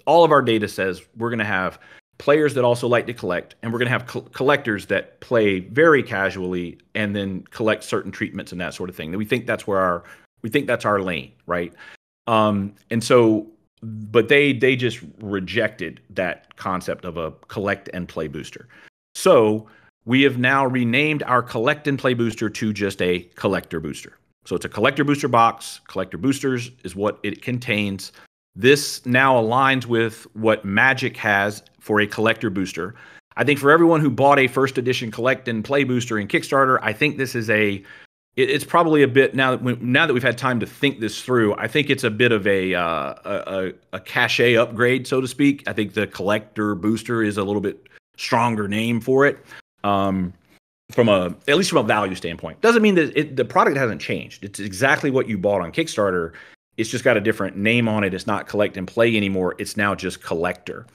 all of our data says we're going to have players that also like to collect, and we're going to have collectors that play very casually and then collect certain treatments and that sort of thing. We think that's our lane, right? And so, but they just rejected that concept of a collect and play booster. So we have now renamed our collect and play booster to just a collector booster. So it's a collector booster box. Collector boosters is what it contains. This now aligns with what Magic has for a collector booster. I think for everyone who bought a first edition collect and play booster in Kickstarter, I think this is it's probably a bit now that we've had time to think this through. I think it's a bit of a cachet upgrade, so to speak. I think the collector booster is a little bit stronger name for it, at least from a value standpoint. Doesn't mean that the product hasn't changed. It's exactly what you bought on Kickstarter. It's just got a different name on it. It's not collect and play anymore. It's now just collector.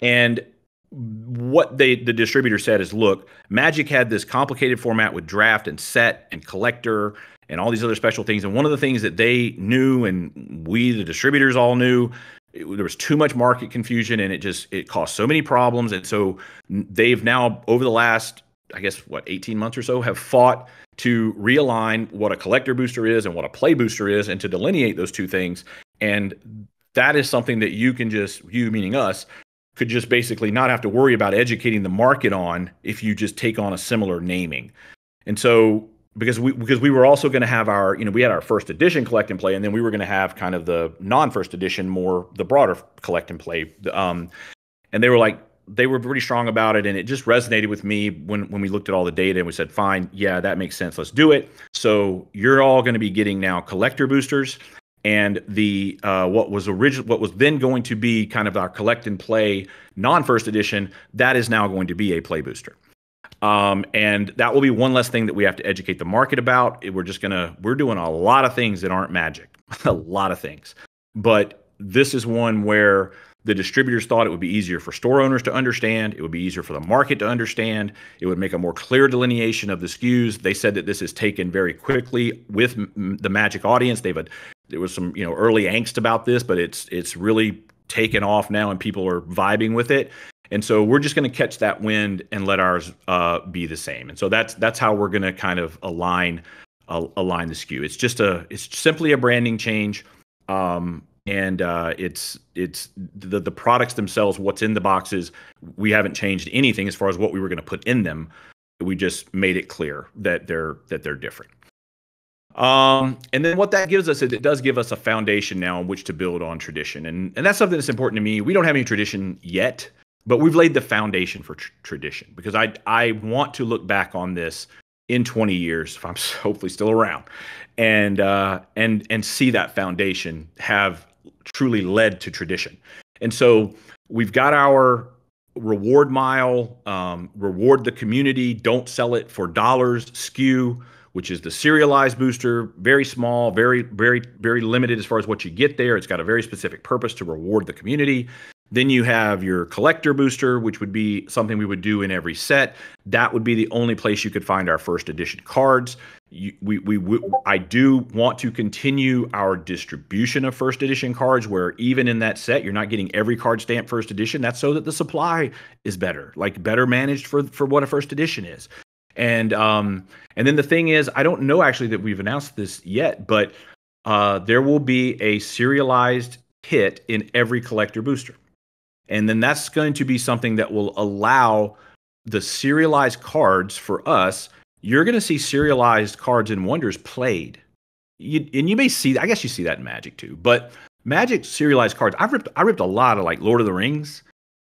And what the distributor said is, look, Magic had this complicated format with draft and set and collector and all these other special things. And one of the things that they knew, and we, the distributors, all knew, there was too much market confusion, and it caused so many problems. And so they've now, over the last, I guess, 18 months or so, have fought to realign what a collector booster is and what a play booster is, and to delineate those two things. And that is something that you meaning us, could just basically not have to worry about educating the market on if you just take on a similar naming. And so because we were also going to have we had our first edition collect and play, and then we were going to have kind of the non-first edition, more the broader collect and play. And they were pretty strong about it, and it just resonated with me when we looked at all the data, and we said, fine, yeah, that makes sense, let's do it. So you're all going to be getting now collector boosters, and the what was then going to be kind of our collect and play non-first edition, that is now going to be a play booster. And that will be one less thing that we have to educate the market about. We're doing a lot of things that aren't Magic, a lot of things. But this is one where the distributors thought it would be easier for store owners to understand. It would be easier for the market to understand. It would make a more clear delineation of the SKUs. They said that this is taken very quickly with the Magic audience. There was some early angst about this, but it's really taken off now, and people are vibing with it. And so we're just going to catch that wind and let ours be the same. And so that's how we're going to kind of align the SKU. It's simply a branding change. And it's the products themselves, what's in the boxes. We haven't changed anything as far as what we were going to put in them. We just made it clear that they're different. And then what that gives us is it does give us a foundation now on which to build on tradition. And that's something that's important to me. We don't have any tradition yet, but we've laid the foundation for tradition, because I want to look back on this in 20 years, if I'm hopefully still around, and see that foundation have truly led to tradition. And so we've got our reward mile, reward the community, don't sell it for dollars SKU, which is the serialized booster, very small, very, very, very limited as far as what you get there. It's got a very specific purpose to reward the community. Then you have your collector booster, which would be something we would do in every set. That would be the only place you could find our first edition cards. I do want to continue our distribution of first edition cards, where even in that set, you're not getting every card stamped first edition. That's so that the supply is better managed for what a first edition is. And then the thing is, I don't know actually that we've announced this yet, but there will be a serialized hit in every collector booster. And then that's going to be something that will allow the serialized cards for us. You're going to see serialized cards in Wonders played. And you may see, I guess you see that in Magic too, but Magic serialized cards, I ripped a lot of Lord of the Rings.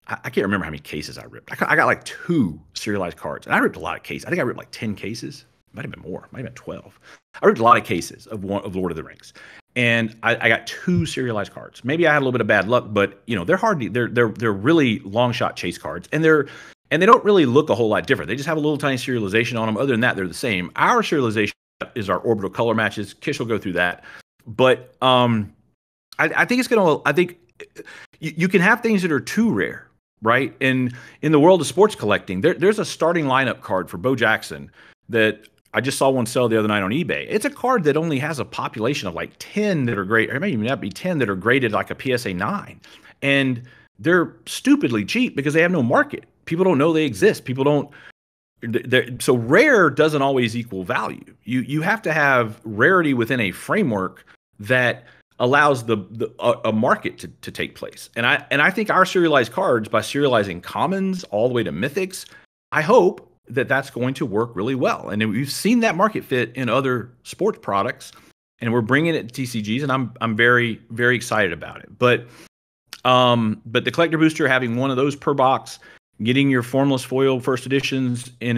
I can't remember how many cases I ripped. I got 2 serialized cards, and I ripped a lot of cases. I think I ripped 10 cases. Might have been more. Might have been 12. I ripped a lot of cases of Lord of the Rings, and I got 2 serialized cards. Maybe I had a little bit of bad luck, but they're hard. They're really long shot chase cards, and they don't really look a whole lot different. They just have a little tiny serialization on them. Other than that, they're the same. Our serialization is our orbital color matches. Kish will go through that, but I think it's gonna. I think you can have things that are too rare. Right? And in the world of sports collecting, there's a starting lineup card for Bo Jackson that I just saw one sell the other night on eBay. It's a card that only has a population of 10 that are great, or maybe not be 10 that are graded like a PSA 9. And they're stupidly cheap because they have no market. People don't know they exist. People don't. So rare doesn't always equal value. You have to have rarity within a framework that allows a market to take place. And I think our serialized cards, by serializing commons all the way to mythics, I hope that that's going to work really well. And we've seen that market fit in other sports products, and we're bringing it to TCGs, and I'm very, very excited about it. But the collector booster, having one of those per box, getting your formless foil first editions in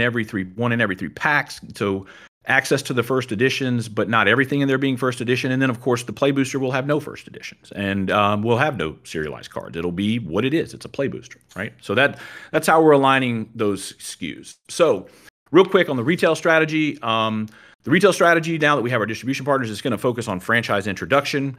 one in every three packs, so access to the first editions, but not everything in there being first edition. And then, of course, the play booster will have no first editions, and we'll have no serialized cards. It'll be what it is. It's a play booster, right? So that's how we're aligning those SKUs. So real quick on the retail strategy. The retail strategy, now that we have our distribution partners, is going to focus on franchise introduction.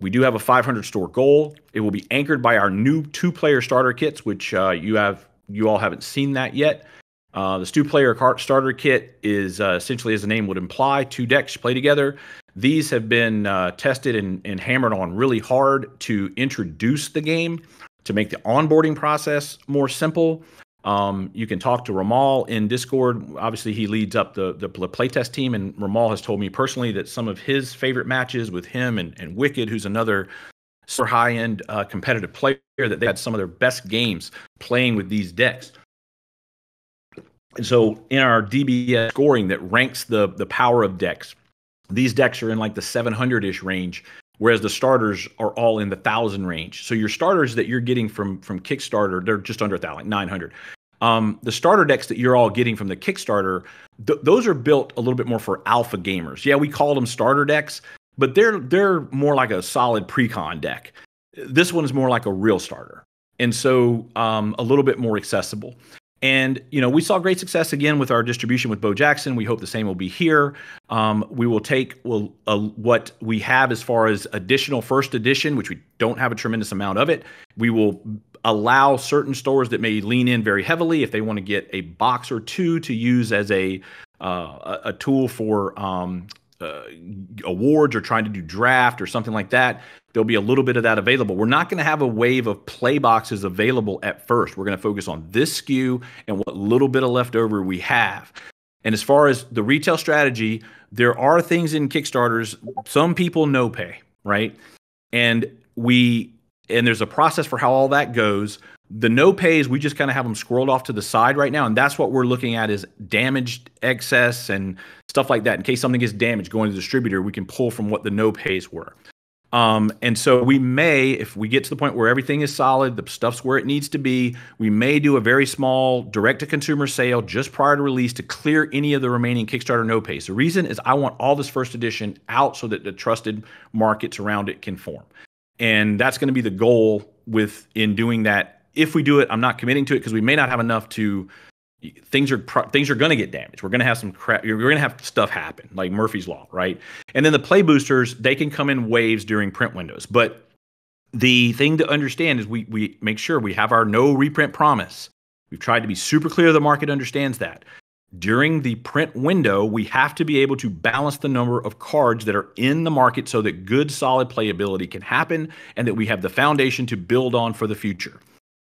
We do have a 500 store goal. It will be anchored by our new 2-player starter kits, which you all haven't seen that yet. This 2-player starter kit is essentially, as the name would imply, 2 decks play together. These have been tested and hammered on really hard to introduce the game, to make the onboarding process more simple. You can talk to Ramal in Discord. Obviously, he leads up the playtest team, and Ramal has told me personally that some of his favorite matches with him and Wicked, who's another super high-end competitive player, that they had some of their best games playing with these decks. And so in our DBS scoring that ranks the power of decks, these decks are in like the 700-ish range, whereas the starters are all in the 1,000 range. So your starters that you're getting from Kickstarter, they're just under 1,000, like 900. The starter decks that you're all getting from the Kickstarter, those are built a little bit more for alpha gamers. Yeah, we call them starter decks, but they're more like a solid pre-con deck. This one is more like a real starter, and so a little bit more accessible. And, we saw great success again with our distribution with Bo Jackson. We hope the same will be here. We will take what we have as far as additional first edition, which we don't have a tremendous amount of it. We will allow certain stores that may lean in very heavily, if they want to get a box or two to use as a tool for awards or trying to do draft or something like that. There'll be a little bit of that available. We're not going to have a wave of play boxes available at first. We're going to focus on this SKU and what little bit of leftover we have. And as far as the retail strategy, there are things in Kickstarters. Some people no pay, right? And there's a process for how all that goes. The no pays, we just kind of have them scrolled off to the side right now. And that's what we're looking at, is damaged excess and stuff like that. In case something gets damaged going to the distributor, we can pull from what the no pays were. And so we may, if we get to the point where everything is solid, the stuff's where it needs to be, we may do a very small direct-to-consumer sale just prior to release to clear any of the remaining Kickstarter no pays. The reason is I want all this first edition out so that the trusted markets around it can form. And that's going to be the goal in doing that. If we do it, I'm not committing to it because we may not have enough to. Things are going to get damaged. We're going to have some crap. You're going to have stuff happen, like Murphy's Law, right? And then the play boosters, they can come in waves during print windows. But the thing to understand is we make sure we have our no reprint promise. We've tried to be super clear the market understands that. During the print window, we have to be able to balance the number of cards that are in the market so that good, solid playability can happen and that we have the foundation to build on for the future.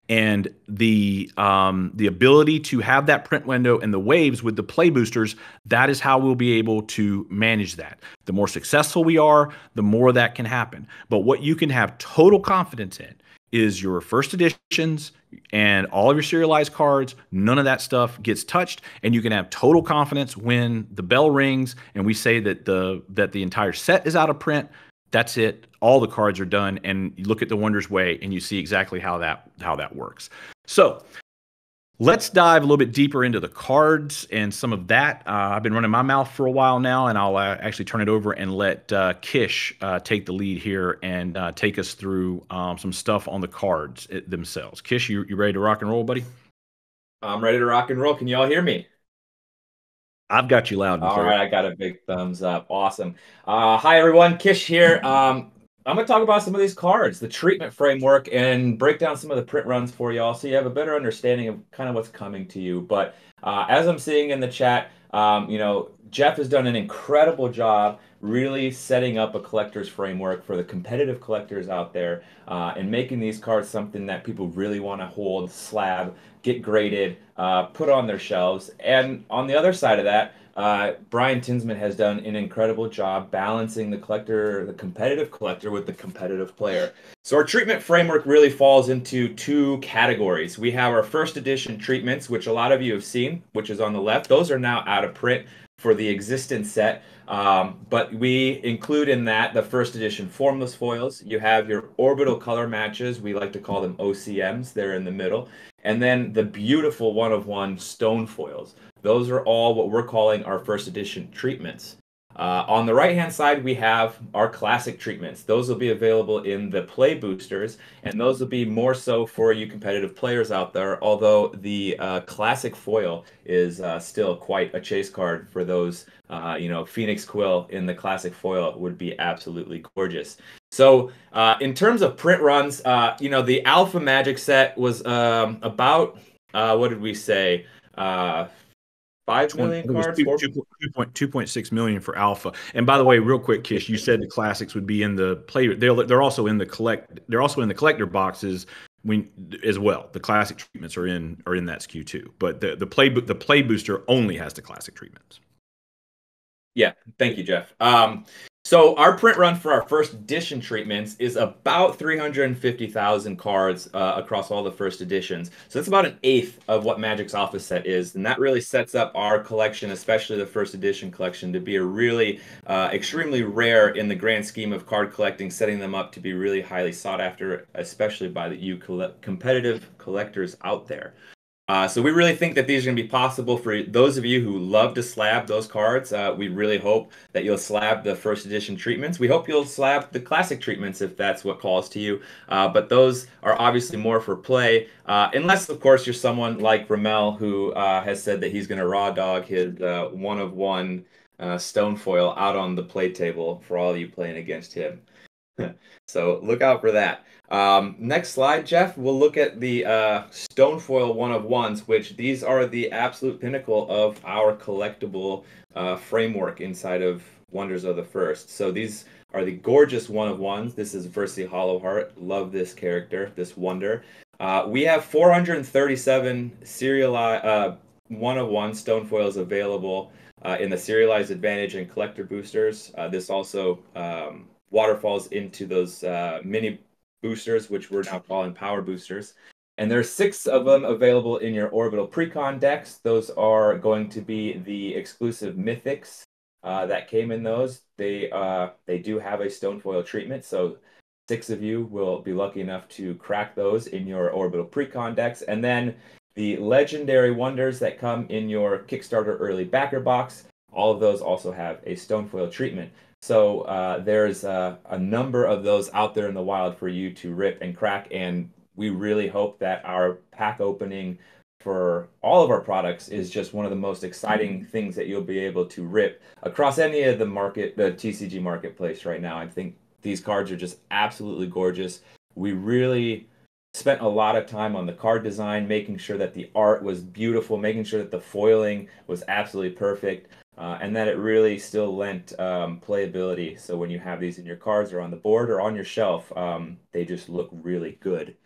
And the ability to have that print window and the waves with the play boosters, that is how we'll be able to manage that. The more successful we are, the more that can happen. But what you can have total confidence in is your first editions and all of your serialized cards. None of that stuff gets touched, and you can have total confidence when the bell rings and we say that the entire set is out of print. That's it. All the cards are done, and you look at the Wonders Way and you see exactly how that works. So let's dive a little bit deeper into the cards and some of that. I've been running my mouth for a while now, and I'll actually turn it over and let Kish take the lead here and take us through some stuff on the cards themselves. Kish, you ready to rock and roll, buddy? I'm ready to rock and roll. Can you all hear me? I've got you loud and clear. All right, I got a big thumbs up. Awesome. Hi, everyone. Kish here. I'm going to talk about some of these cards, the treatment framework, and break down some of the print runs for y'all so you have a better understanding of kind of what's coming to you. But as I'm seeing in the chat, Jeff has done an incredible job really setting up a collector's framework for the competitive collectors out there and making these cards something that people really want to hold, slab, get graded, put on their shelves. And on the other side of that, Brian Tinsman has done an incredible job balancing the collector, the competitive collector with the competitive player. So our treatment framework really falls into two categories. We have our first edition treatments, which a lot of you have seen, which is on the left. Those are now out of print for the existing set. But we include in that the first edition formless foils. You have your orbital color matches. We like to call them OCMs. They're in the middle. And then the beautiful one-of-one stone foils. Those are all what we're calling our first edition treatments. On the right-hand side, we have our classic treatments. Those will be available in the play boosters, and those will be more so for you competitive players out there, although the classic foil is still quite a chase card for those. Phoenix Quill in the classic foil would be absolutely gorgeous. So in terms of print runs, the Alpha Magic set was about, what did we say? 5 million cards. 2.6 million for Alpha. And by the way, real quick, Kish, you said the classics would be in the play. They're also in the collector boxes as well. The classic treatments are in that SKU too. But the play booster only has the classic treatments. Yeah, thank you, Jeff. So our print run for our first edition treatments is about 350,000 cards across all the first editions. So that's about an eighth of what Magic's Alpha set is, and that really sets up our collection, especially the first edition collection, to be a really extremely rare in the grand scheme of card collecting, setting them up to be really highly sought after, especially by the competitive collectors out there. So we really think that these are going to be possible for those of you who love to slab those cards. We really hope that you'll slab the first edition treatments. We hope you'll slab the classic treatments if that's what calls to you. But those are obviously more for play, unless, of course, you're someone like Ramel who has said that he's going to raw dog his one-of-one stone foil out on the play table for all of you playing against him. So look out for that. Next slide, Jeff. We'll look at the Stonefoil one-of-ones, which these are the absolute pinnacle of our collectible framework inside of Wonders of the First. So these are the gorgeous one-of-ones. This is Versi Hollowheart. Love this character, this wonder. We have 437 serialized one-of-one Stonefoils available in the Serialized Advantage and Collector boosters. This also waterfalls into those mini boosters, which we're now calling power boosters. And there's 6 of them available in your orbital precon decks. Those are going to be the exclusive mythics that came in those. They do have a stonefoil treatment, so 6 of you will be lucky enough to crack those in your orbital precon decks. And then the legendary wonders that come in your Kickstarter early backer box, all of those also have a stonefoil treatment. So there's a number of those out there in the wild for you to rip and crack, and we really hope that our pack opening for all of our products is just one of the most exciting things that you'll be able to rip across any of the TCG marketplace right now. I think these cards are just absolutely gorgeous. We really spent a lot of time on the card design, making sure that the art was beautiful, making sure that the foiling was absolutely perfect. And that it really still lent playability. So when you have these in your cards or on the board or on your shelf, they just look really good.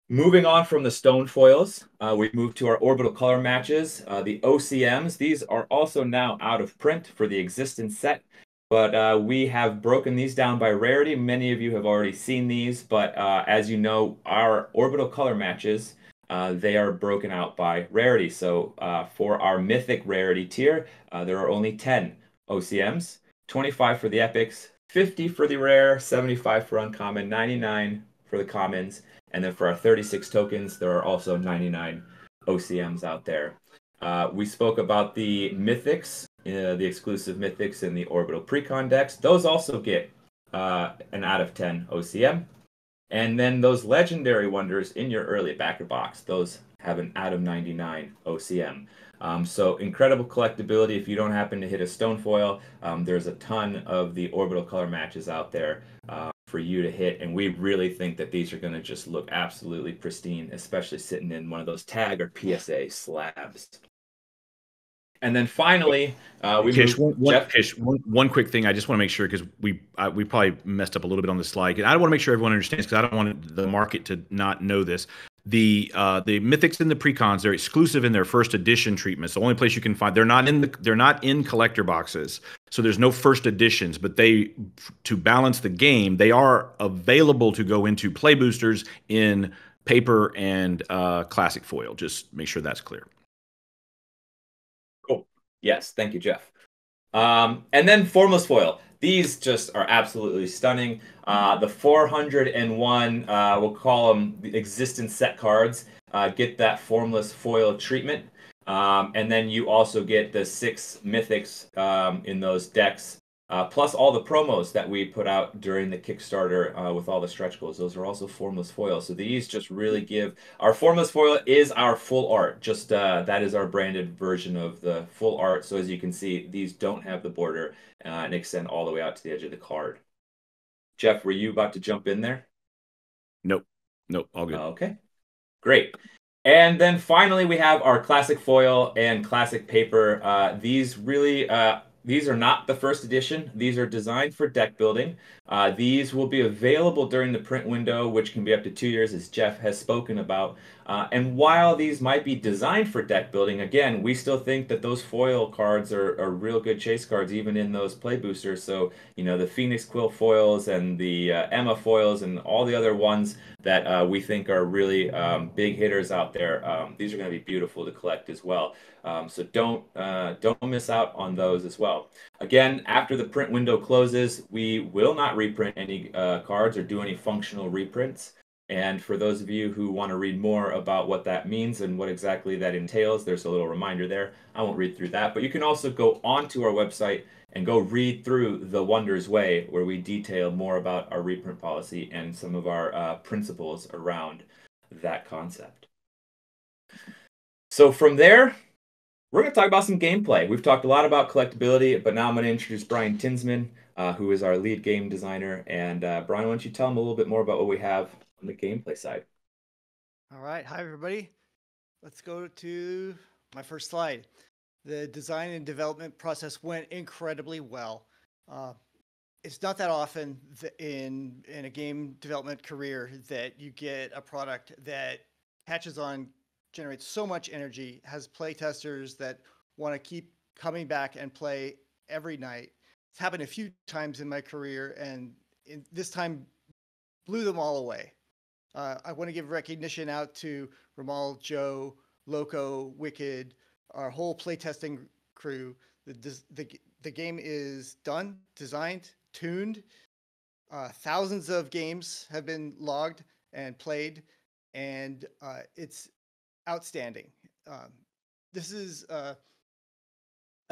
Moving on from the stone foils, we move to our orbital color matches. The OCMs, these are also now out of print for the existing set, but we have broken these down by rarity. Many of you have already seen these, but as you know, our orbital color matches, they are broken out by rarity. So for our mythic rarity tier, there are only 10 OCMs, 25 for the epics, 50 for the rare, 75 for uncommon, 99 for the commons, and then for our 36 tokens, there are also 99 OCMs out there. We spoke about the mythics, the exclusive mythics in the orbital precon decks. Those also get an out of 10 OCM. And then those legendary wonders in your early backer box, those have an out of 99 OCM. So incredible collectability. If you don't happen to hit a stonefoil, there's a ton of the orbital color matches out there for you to hit. And we really think that these are going to just look absolutely pristine, especially sitting in one of those tag or PSA slabs. And then finally, we Kish, move Jeff. one quick thing. I just want to make sure because we probably messed up a little bit on the slide. And I want to make sure everyone understands because I don't want the market to not know this. The mythics and the precons, they're exclusive in their first edition treatments. The only place you can find they're not in collector boxes. So there's no first editions, but to balance the game, they are available to go into play boosters in paper and classic foil. Just make sure that's clear. Cool. Yes, thank you, Jeff. And then formless foil. These just are absolutely stunning. The 401, we'll call them the existence set cards, get that formless foil treatment. And then you also get the 6 mythics in those decks, plus all the promos that we put out during the Kickstarter with all the stretch goals. Those are also formless foil. So these just really give... Our formless foil is our full art. Just that is our branded version of the full art. So as you can see, these don't have the border and extend all the way out to the edge of the card. Jeff, were you about to jump in there? Nope. All good. Okay, great. And then finally, we have our classic foil and classic paper. These are not the first edition. These are designed for deck building. These will be available during the print window, which can be up to 2 years, as Jeff has spoken about. And while these might be designed for deck building, again, we still think that those foil cards are real good chase cards, even in those play boosters. So, you know, the Phoenix Quill foils and the Emma foils and all the other ones that we think are really big hitters out there. These are going to be beautiful to collect as well. So don't miss out on those as well. Again, after the print window closes, we will not reprint any cards or do any functional reprints. And for those of you who want to read more about what that means and what exactly that entails, there's a little reminder there. I won't read through that, but you can also go onto our website and go read through The Wonders Way, where we detail more about our reprint policy and some of our principles around that concept. So from there, we're going to talk about some gameplay. We've talked a lot about collectability, but now I'm going to introduce Brian Tinsman, who is our lead game designer. And Brian, why don't you tell him a little bit more about what we have on the gameplay side? All right. Hi, everybody. Let's go to my first slide. The design and development process went incredibly well. It's not that often in a game development career that you get a product that catches on, generates so much energy, has play testers that want to keep coming back and play every night. It's happened a few times in my career, and this time blew them all away. I want to give recognition out to Ramal, Joe, Loco, Wicked, our whole playtesting crew. The game is done, designed, tuned. Thousands of games have been logged and played, and it's outstanding. This is a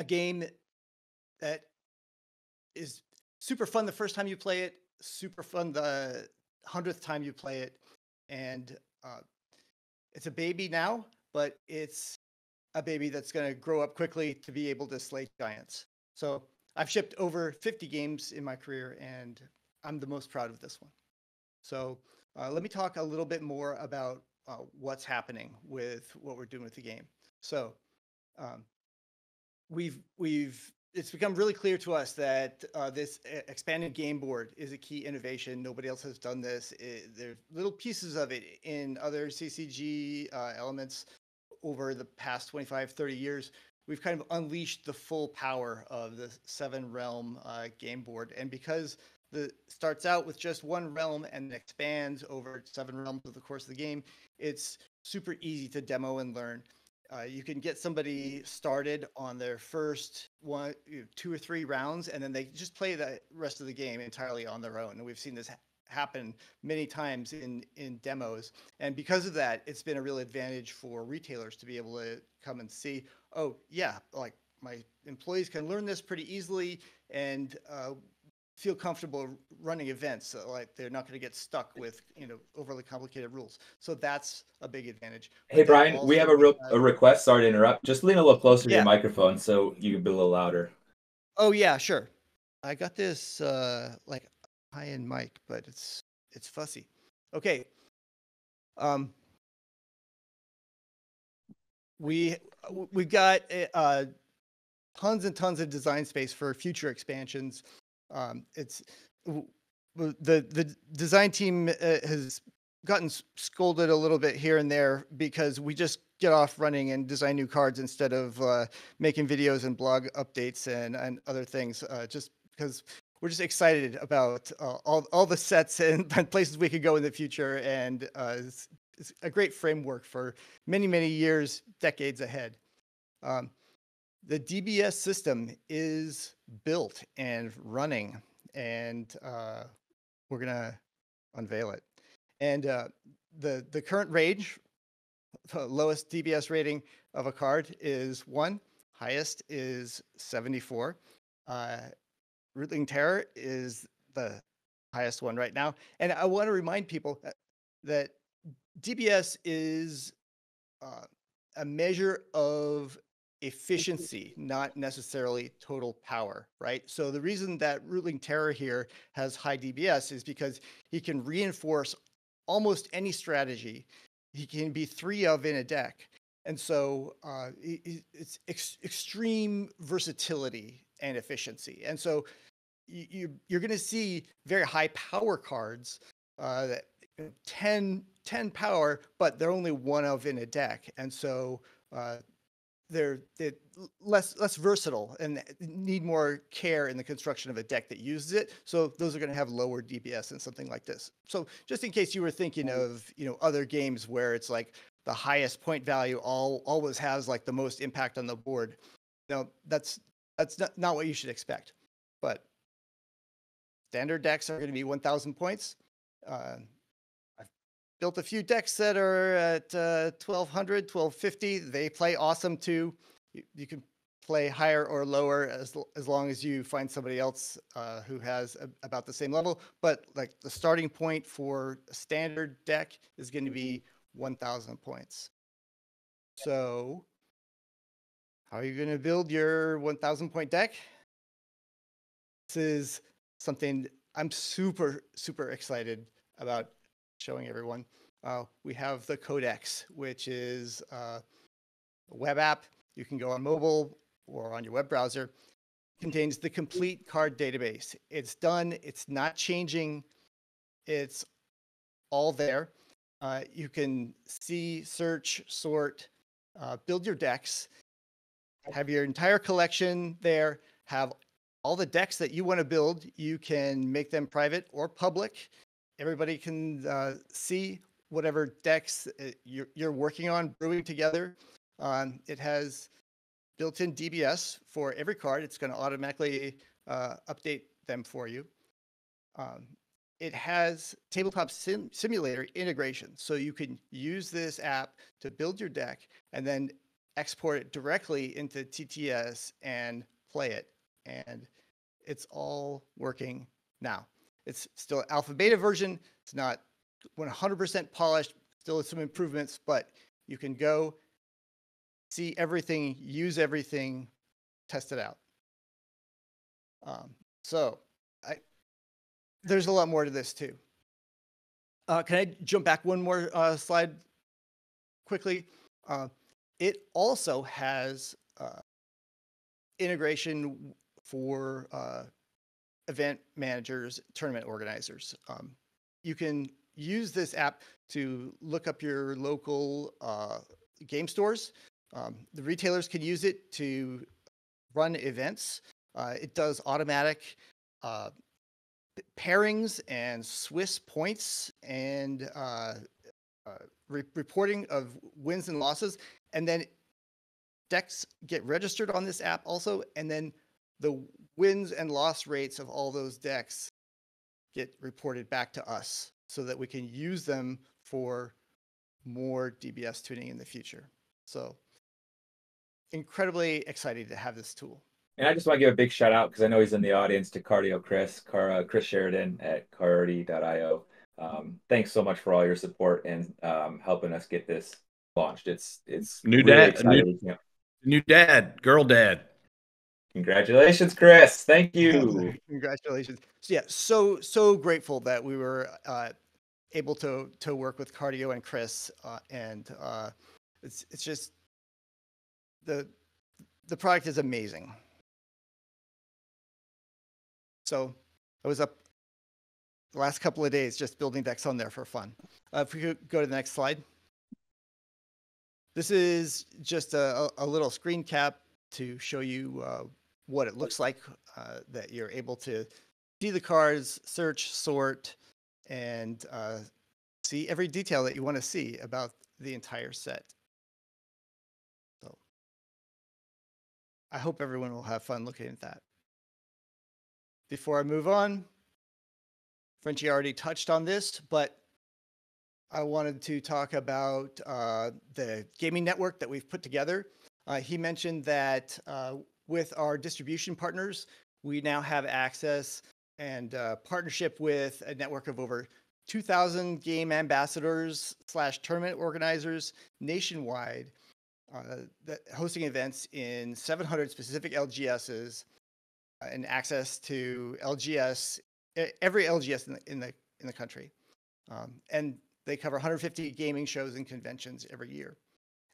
game that is super fun the first time you play it, super fun the 100th time you play it, and it's a baby now, but it's a baby that's going to grow up quickly to be able to slay giants. So I've shipped over 50 games in my career, and I'm the most proud of this one. So let me talk a little bit more about what's happening with what we're doing with the game. So it's become really clear to us that this expanded game board is a key innovation. Nobody else has done this. There's little pieces of it in other CCG elements over the past 25, 30 years. We've kind of unleashed the full power of the 7-realm game board. And because it starts out with just one realm and expands over 7 realms over the course of the game, it's super easy to demo and learn. You can get somebody started on their first 2 or 3 rounds, and then they just play the rest of the game entirely on their own. And we've seen this happen many times in demos. And because of that, it's been a real advantage for retailers to be able to come and see, oh, yeah, like my employees can learn this pretty easily and feel comfortable running events. So, like, they're not going to get stuck with overly complicated rules. So that's a big advantage. Hey, Brian, we have a request. Sorry to interrupt. Just lean a little closer to your microphone so you can be a little louder. Oh, yeah, sure. I got this like high-end mic, but it's fussy. Okay. We've got tons and tons of design space for future expansions. It's the design team has gotten scolded a little bit here and there because we just get off running and design new cards instead of making videos and blog updates and other things, just because we're just excited about all the sets and places we could go in the future, and it's a great framework for many, many years, decades ahead. The DBS system is built and running, and we're gonna unveil it. And the current range, the lowest DBS rating of a card is 1, highest is 74. Rootling Terror is the highest one right now. And I want to remind people that DBS is a measure of efficiency, not necessarily total power, right? So the reason that Rootling Terror here has high DBS is because he can reinforce almost any strategy. He can be 3 of in a deck. And so it's extreme versatility and efficiency. And so you're going to see very high power cards, that 10 power, but they're only 1 of in a deck. And so they're less versatile and need more care in the construction of a deck that uses it. So those are going to have lower DBS than something like this. So just in case you were thinking of, other games where it's like the highest point value always has like the most impact on the board. No, that's not what you should expect. But standard decks are going to be 1,000 points. I've built a few decks that are at 1,200, 1,250. They play awesome too. You can play higher or lower as long as you find somebody else who has about the same level. But like the starting point for a standard deck is going to be 1,000 points. So how are you going to build your 1,000 point deck? This is something I'm super, super excited about showing everyone. We have the Codex, which is a web app. You can go on mobile or on your web browser. It contains the complete card database. It's done. It's not changing. It's all there. You can see, search, sort, build your decks, have your entire collection there, have all the decks that you want to build. You can make them private or public. Everybody can see whatever decks you're working on, brewing together. It has built-in DBS for every card. It's going to automatically update them for you. It has tabletop simulator integration. So you can use this app to build your deck and then export it directly into TTS and play it. And it's all working now. It's still alpha beta version. It's not 100% polished, still some improvements, but you can go see everything, use everything, test it out. There's a lot more to this too. Can I jump back one more slide quickly? It also has integration for event managers, tournament organizers. You can use this app to look up your local game stores. The retailers can use it to run events. It does automatic pairings and Swiss points and reporting of wins and losses. And then decks get registered on this app also. And then the wins and loss rates of all those decks get reported back to us so that we can use them for more DBS tuning in the future. So incredibly excited to have this tool. And I just want to give a big shout out, because I know he's in the audience, to Cardio Chris Sheridan at cardi.io. Thanks so much for all your support and helping us get this launched. It's new really dad, exciting. new dad, girl dad. Congratulations, Chris. Thank you. Congratulations. So yeah, so grateful that we were able to work with Cardio and Chris, and it's just the product is amazing. So I was up the last couple of days just building decks on there for fun. If we could go to the next slide. This is just a little screen cap to show you what it looks like, that you're able to see the cards, search, sort, and see every detail that you want to see about the entire set. So I hope everyone will have fun looking at that. Before I move on, Frenchie already touched on this, but I wanted to talk about the gaming network that we've put together. He mentioned that with our distribution partners, we now have access and partnership with a network of over 2,000 game ambassadors / tournament organizers nationwide, that hosting events in 700 specific LGSs, and access to LGS, every LGS in the country, and they cover 150 gaming shows and conventions every year.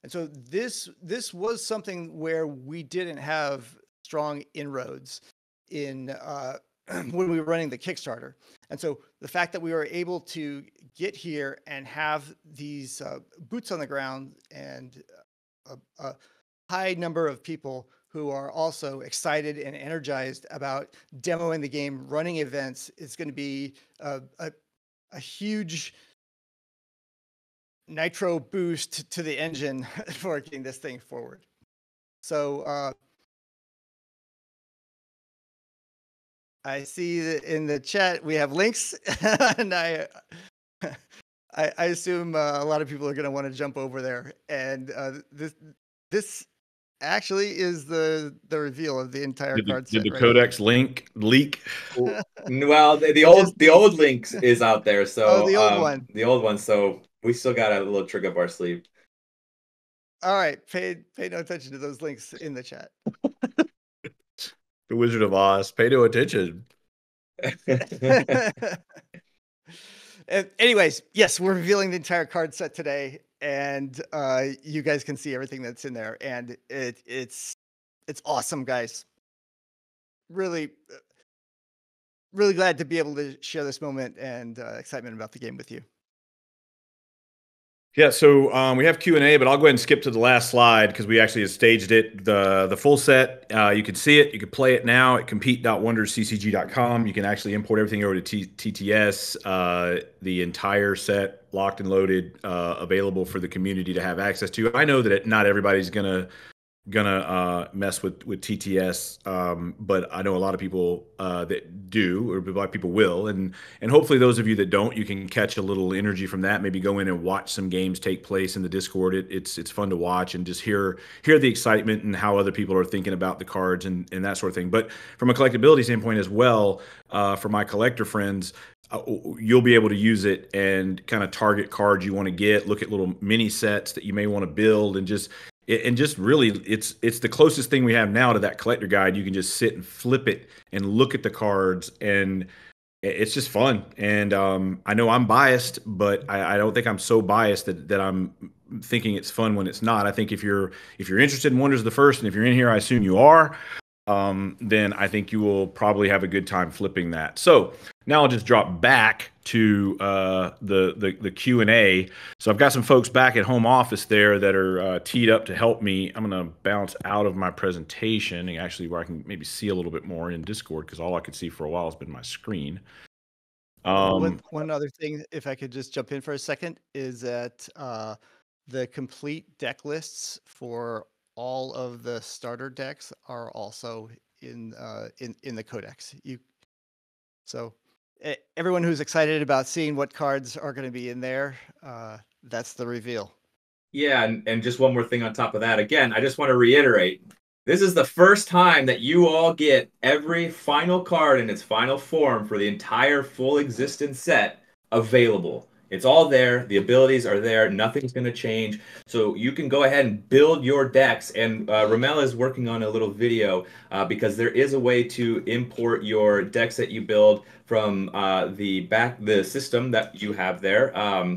And so this was something where we didn't have strong inroads in when we were running the Kickstarter. And so the fact that we were able to get here and have these boots on the ground and a high number of people who are also excited and energized about demoing the game, running events, is going to be a huge nitro boost to the engine for getting this thing forward. So I see that in the chat we have links, and I assume a lot of people are going to want to jump over there. And this actually is the reveal of the entire card set. Did the right Codex leak? Well, the old links is out there. So the old one. The old one. So we still got a little trick up our sleeve. All right, pay no attention to those links in the chat. The Wizard of Oz. Pay no attention. Anyways, yes, we're revealing the entire card set today, and you guys can see everything that's in there, and it's awesome, guys. Really, really glad to be able to share this moment and excitement about the game with you. Yeah, so we have Q&A, but I'll go ahead and skip to the last slide because we actually have staged it, the full set. You can see it. You can play it now at compete.wondersccg.com. You can actually import everything over to TTS, the entire set, locked and loaded, available for the community to have access to. I know that not everybody's gonna mess with TTS, but I know a lot of people that do, or a lot of people will, and hopefully those of you that don't, you can catch a little energy from that. Maybe go in and watch some games take place in the Discord. It's fun to watch and just hear the excitement and how other people are thinking about the cards and that sort of thing. But from a collectability standpoint as well, for my collector friends, you'll be able to use it and kind of target cards you want to get, look at little mini sets that you may want to build, and just really, it's the closest thing we have now to that collector guide. You can just sit and flip it and look at the cards, and it's just fun. And I know I'm biased, but I don't think I'm so biased that I'm thinking it's fun when it's not. I think if you're interested in Wonders of the First, and if you're in here, I assume you are, then I think you will probably have a good time flipping that. So now I'll just drop back to the Q&A. So I've got some folks back at home office there that are teed up to help me. I'm going to bounce out of my presentation, and actually where I can maybe see a little bit more in Discord, because all I could see for a while has been my screen. One other thing, if I could just jump in for a second, is that the complete deck lists for all of the starter decks are also in the Codex. So everyone who's excited about seeing what cards are going to be in there, that's the reveal. Yeah, and just one more thing on top of that. Again, I just want to reiterate, this is the first time that you all get every final card in its final form for the entire full existence set available. It's all there. The abilities are there. Nothing's going to change. So you can go ahead and build your decks. And Ramel is working on a little video because there is a way to import your decks that you build from the system that you have there,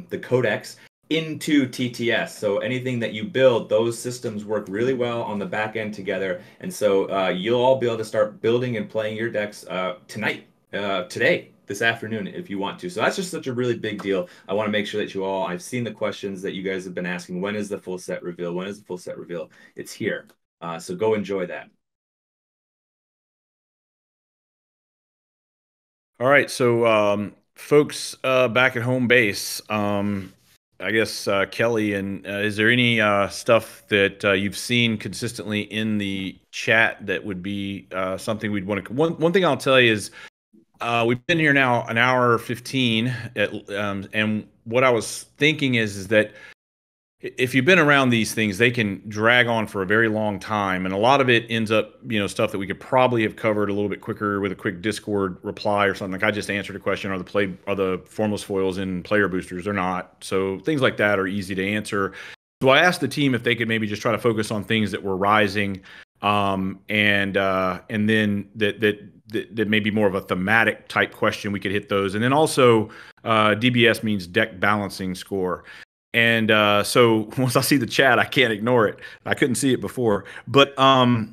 the Codex. into TTS. So anything that you build, those systems work really well on the back end together. And so you'll all be able to start building and playing your decks tonight, today, this afternoon, if you want to. So that's just such a really big deal. I want to make sure that you all, I've seen the questions that you guys have been asking. When is the full set reveal? When is the full set reveal? It's here. So go enjoy that. All right, so folks back at home base, I guess Kelly, and is there any stuff that you've seen consistently in the chat that would be something we'd want to? One thing I'll tell you is we've been here now an hour 15, and what I was thinking is that if you've been around these things, they can drag on for a very long time, and a lot of it ends up, stuff that we could probably have covered a little bit quicker with a quick Discord reply or something. Like I just answered a question: are the formless foils in player boosters? They're not. So things like that are easy to answer. So I asked the team if they could maybe just try to focus on things that were rising, and then that may be more of a thematic type question. We could hit those, and then also DBS means deck balancing score. And so once I see the chat, I can't ignore it. I couldn't see it before, but what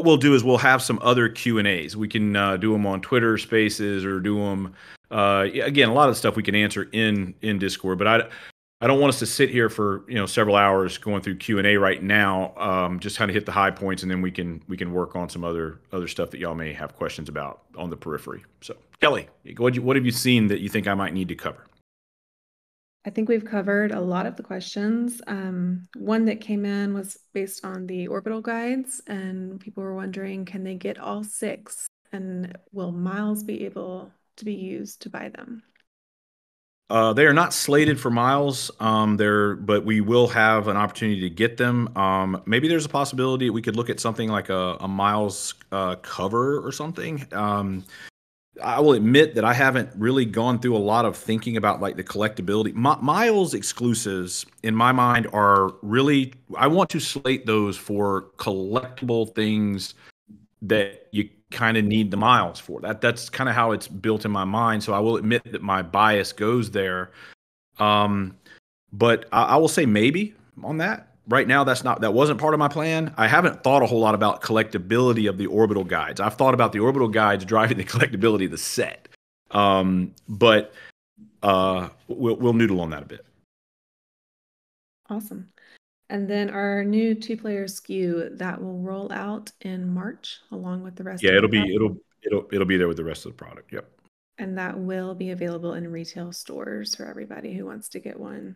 we'll do is we'll have some other Q&As. We can do them on Twitter Spaces or do them again. A lot of the stuff we can answer in Discord, but I don't want us to sit here for several hours going through Q&A right now. Just kind of hit the high points, and then we can work on some other stuff that y'all may have questions about on the periphery. So Kelly, what have you seen that you think I might need to cover? I think we've covered a lot of the questions. One that came in was based on the orbital guides, and people were wondering, can they get all 6? And will miles be able to be used to buy them? They are not slated for miles, but we will have an opportunity to get them. Maybe there's a possibility we could look at something like a miles cover or something. I will admit that I haven't really gone through a lot of thinking about like the collectability. Miles exclusives in my mind are really, I want to slate those for collectible things that you kind of need the miles for. That's kind of how it's built in my mind. So I will admit that my bias goes there. But I will say maybe on that. Right now, that wasn't part of my plan. I haven't thought a whole lot about collectability of the orbital guides. I've thought about the orbital guides driving the collectability of the set. But we'll noodle on that a bit. Awesome. And then our new 2-player SKU that will roll out in March along with the rest. Yeah, it'll be there with the rest of the product. Yep. And that will be available in retail stores for everybody who wants to get one.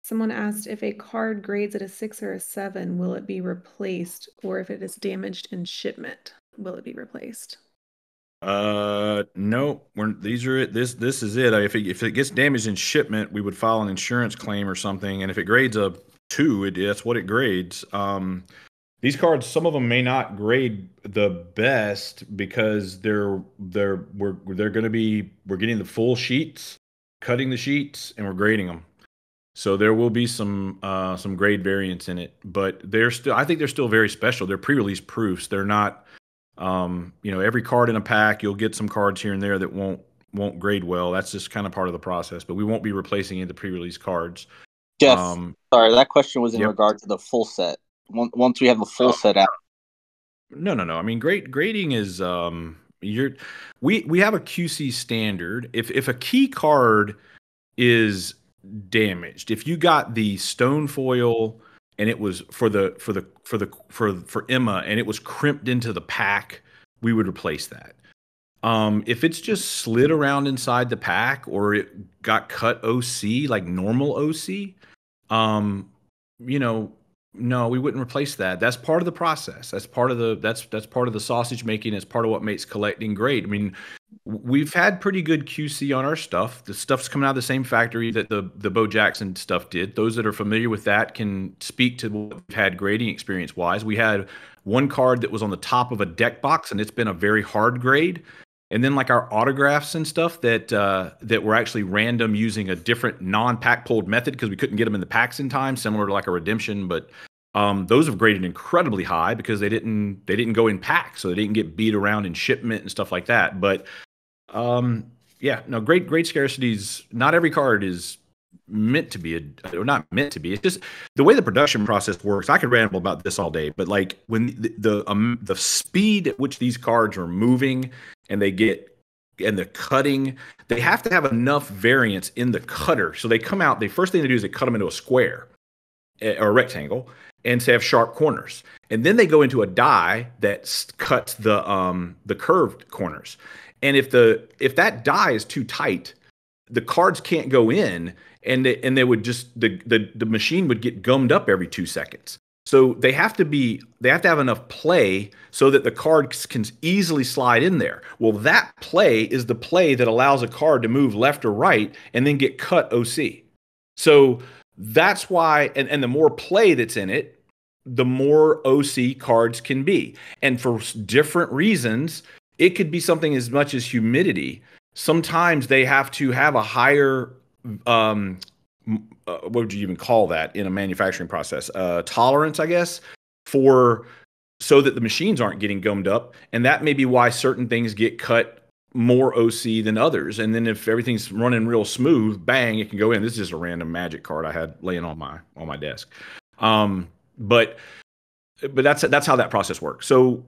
Someone asked if a card grades at a 6 or a 7, will it be replaced? Or if it is damaged in shipment, will it be replaced? No, these are it. This is it. If it gets damaged in shipment, we would file an insurance claim or something. And if it grades a 2, that's what it grades. These cards, some of them may not grade the best because we're getting the full sheets, cutting the sheets, and we're grading them. So there will be some grade variance in it, but I think they're still very special. They're pre-release proofs. They're not, every card in a pack, you'll get some cards here and there that won't grade well. That's just kind of part of the process, but we won't be replacing any of the pre-release cards. Jeff, sorry, that question was in regard to the full set. Once we have the full set out. No. I mean, grading is, we have a QC standard. If a key card is damaged, if you got the stone foil and it was for Emma and it was crimped into the pack, we would replace that. If it's just slid around inside the pack or it got cut OC like normal OC, no, we wouldn't replace that. That's part of the process. That's part of the sausage making. It's part of what makes collecting great. I mean, we've had pretty good QC on our stuff. The stuff's coming out of the same factory that the Bo Jackson stuff did. Those that are familiar with that can speak to what we've had grading experience wise. We had one card that was on the top of a deck box, and it's been a very hard grade. And then like our autographs and stuff that were actually random using a different non-pack pulled method because we couldn't get them in the packs in time, similar to like a redemption. But those have graded incredibly high because they didn't go in packs, so they didn't get beat around in shipment and stuff like that. But yeah, no, great scarcities. Not every card is meant to be or not meant to be. It's just the way the production process works. I could ramble about this all day, but like when the speed at which these cards are moving and the cutting, they have to have enough variance in the cutter. So they come out, the first thing they do is they cut them into a square or a rectangle and to have sharp corners. And then they go into a die that cuts the curved corners. And if that die is too tight, the cards can't go in, and they would just the machine would get gummed up every 2 seconds. So they have to have enough play so that the cards can easily slide in there. Well, that play is the play that allows a card to move left or right and then get cut OC. So that's why, and the more play that's in it, the more OC cards can be. And for different reasons, it could be something as much as humidity. Sometimes they have to have a higher, what would you even call that in a manufacturing process? Tolerance, I guess, so that the machines aren't getting gummed up. And that may be why certain things get cut more OC than others. And then if everything's running real smooth, bang, it can go in. This is just a random magic card I had laying on my desk. But that's how that process works. So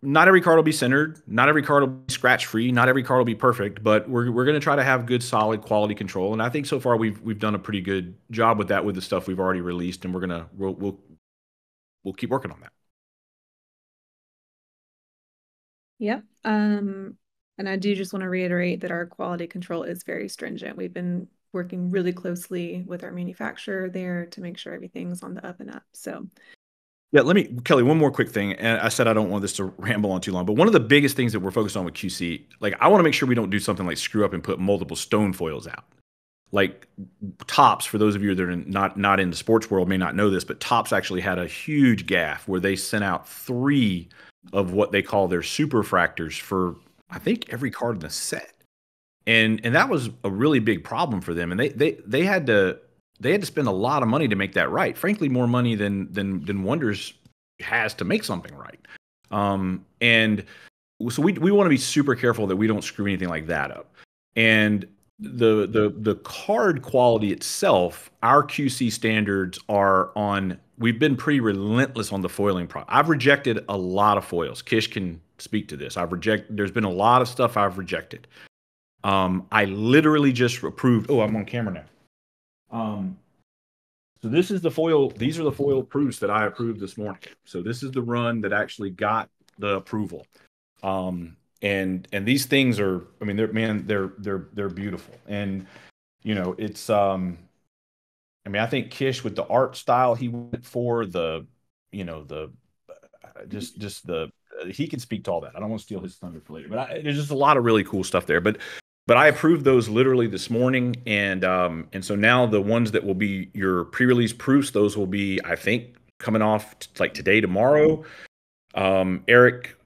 not every card will be centered. Not every card will be scratch free. Not every card will be perfect, but we're going to try to have good, solid quality control. And I think so far we've done a pretty good job with that with the stuff we've already released. And we'll keep working on that. Yep. And I do just want to reiterate that our quality control is very stringent. We've been working really closely with our manufacturer there to make sure everything's on the up and up. So yeah, Kelly, one more quick thing. And I said I don't want this to ramble on too long, but one of the biggest things that we're focused on with QC, like I want to make sure we don't do something like screw up and put multiple stone foils out. Like Topps, for those of you that are not in the sports world may not know this, but Topps actually had a huge gaffe where they sent out 3 of what they call their superfractors for, I think, every card in the set. And that was a really big problem for them. And they had to spend a lot of money to make that right. Frankly, more money than Wonders has to make something right. And so we want to be super careful that we don't screw anything like that up. And the card quality itself, our QC standards are on. We've been pretty relentless on the foiling I've rejected a lot of foils. Kish can speak to this. There's been a lot of stuff I've rejected. I literally just approved. Oh, I'm on camera now. So this is the foil. These are the foil proofs that I approved this morning. So this is the run that actually got the approval. And these things are, I mean, they're beautiful. And you know, it's I mean, I think Kish with the art style he went for, he can speak to all that. I don't want to steal his thunder for later, but there's just a lot of really cool stuff there. But I approved those literally this morning, and so now the ones that will be your pre-release proofs, those will be, I think, coming off like today, tomorrow. Eric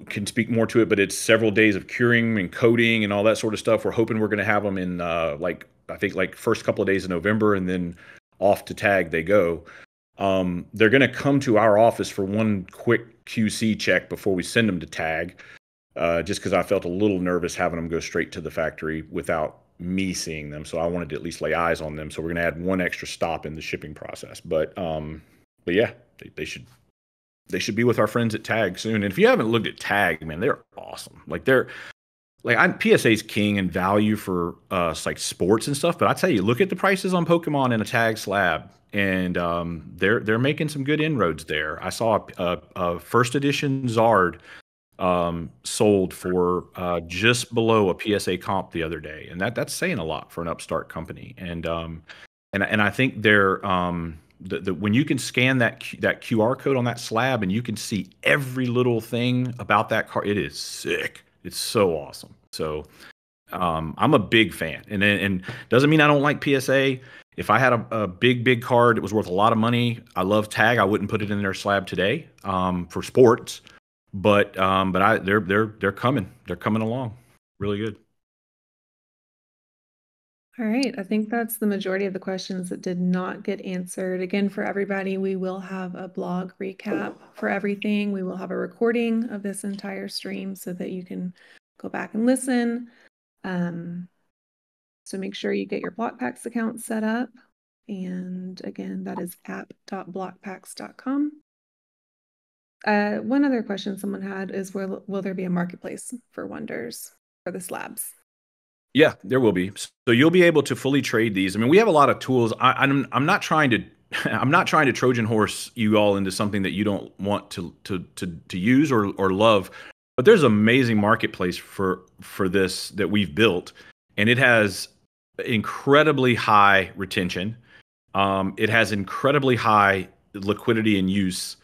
can speak more to it, but it's several days of curing and coating and all that sort of stuff. We're hoping we're going to have them in I think first couple of days of November, and then off to tag they go. They're going to come to our office for one quick QC check before we send them to tag. Just because I felt a little nervous having them go straight to the factory without me seeing them. So I wanted to at least lay eyes on them. So we're going to add one extra stop in the shipping process. But yeah, they should be with our friends at Tag soon. And if you haven't looked at Tag, man, they're awesome. PSA's king in value for like sports and stuff. But I tell you, look at the prices on Pokemon in a Tag slab. And they're making some good inroads there. I saw a first edition Zard sold for just below a PSA comp the other day, and that's saying a lot for an upstart company. And I think they're when you can scan that QR code on that slab and you can see every little thing about that car, it is sick. It's so awesome. So I'm a big fan, and doesn't mean I don't like PSA. If I had a big card that was worth a lot of money, I love Tag, I wouldn't put it in their slab today for sports. But they're coming. They're coming along really good. All right. I think that's the majority of the questions that did not get answered. Again, for everybody, we will have a blog recap for everything. We will have a recording of this entire stream so that you can go back and listen. So make sure you get your BlockPacks account set up. And again, that is app.blockpacks.com. One other question someone had is, will there be a marketplace for Wonders for the slabs? Yeah, there will be. So you'll be able to fully trade these. I mean, we have a lot of tools. I'm not trying to I'm not trying to Trojan horse you all into something that you don't want to use or love. But there's an amazing marketplace for this that we've built, and it has incredibly high retention. It has incredibly high liquidity and use,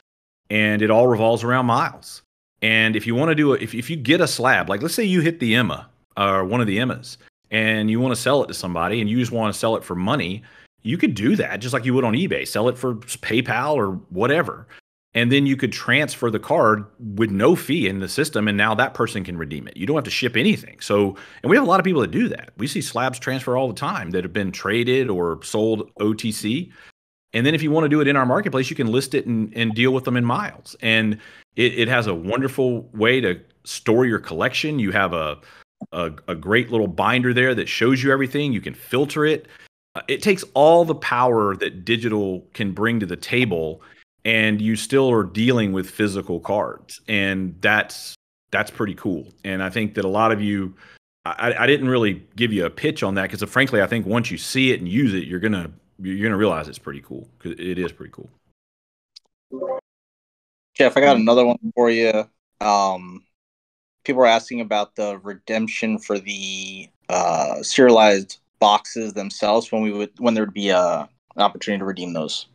and it all revolves around miles. And if you want to do it, if you get a slab, like let's say you hit the Emma or one of the Emmas, and you want to sell it to somebody, and you just want to sell it for money, you could do that just like you would on eBay. Sell it for PayPal or whatever, and then you could transfer the card with no fee in the system, and now that person can redeem it. You don't have to ship anything. So, and we have a lot of people that do that. We see slabs transfer all the time that have been traded or sold OTC. And then if you want to do it in our marketplace, you can list it and deal with them in miles. And it has a wonderful way to store your collection. You have a great little binder there that shows you everything. You can filter it. It takes all the power that digital can bring to the table, and you still are dealing with physical cards. And that's pretty cool. And I think that a lot of you, I didn't really give you a pitch on that because frankly, I think once you see it and use it, you're gonna realize it's pretty cool, because it is pretty cool. Jeff, I got another one for you. People are asking about the redemption for the serialized boxes themselves, when there would be an opportunity to redeem those.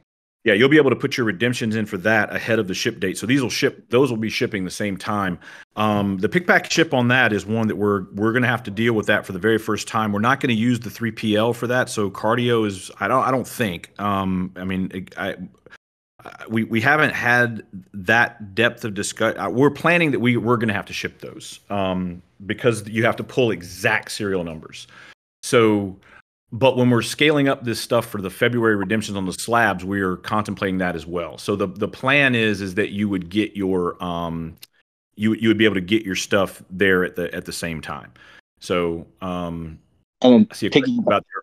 Yeah, you'll be able to put your redemptions in for that ahead of the ship date. So those will be shipping the same time. The pick pack ship on that is one that we're going to have to deal with that for the very first time. We're not going to use the 3PL for that. So cardio is I don't think. I mean, we haven't had that depth of discussion. We're planning that we're going to have to ship those because you have to pull exact serial numbers. So, but when we're scaling up this stuff for the February redemptions on the slabs, we are contemplating that as well. So the plan is that you would get your you would be able to get your stuff there at the same time. So and I see a question about there.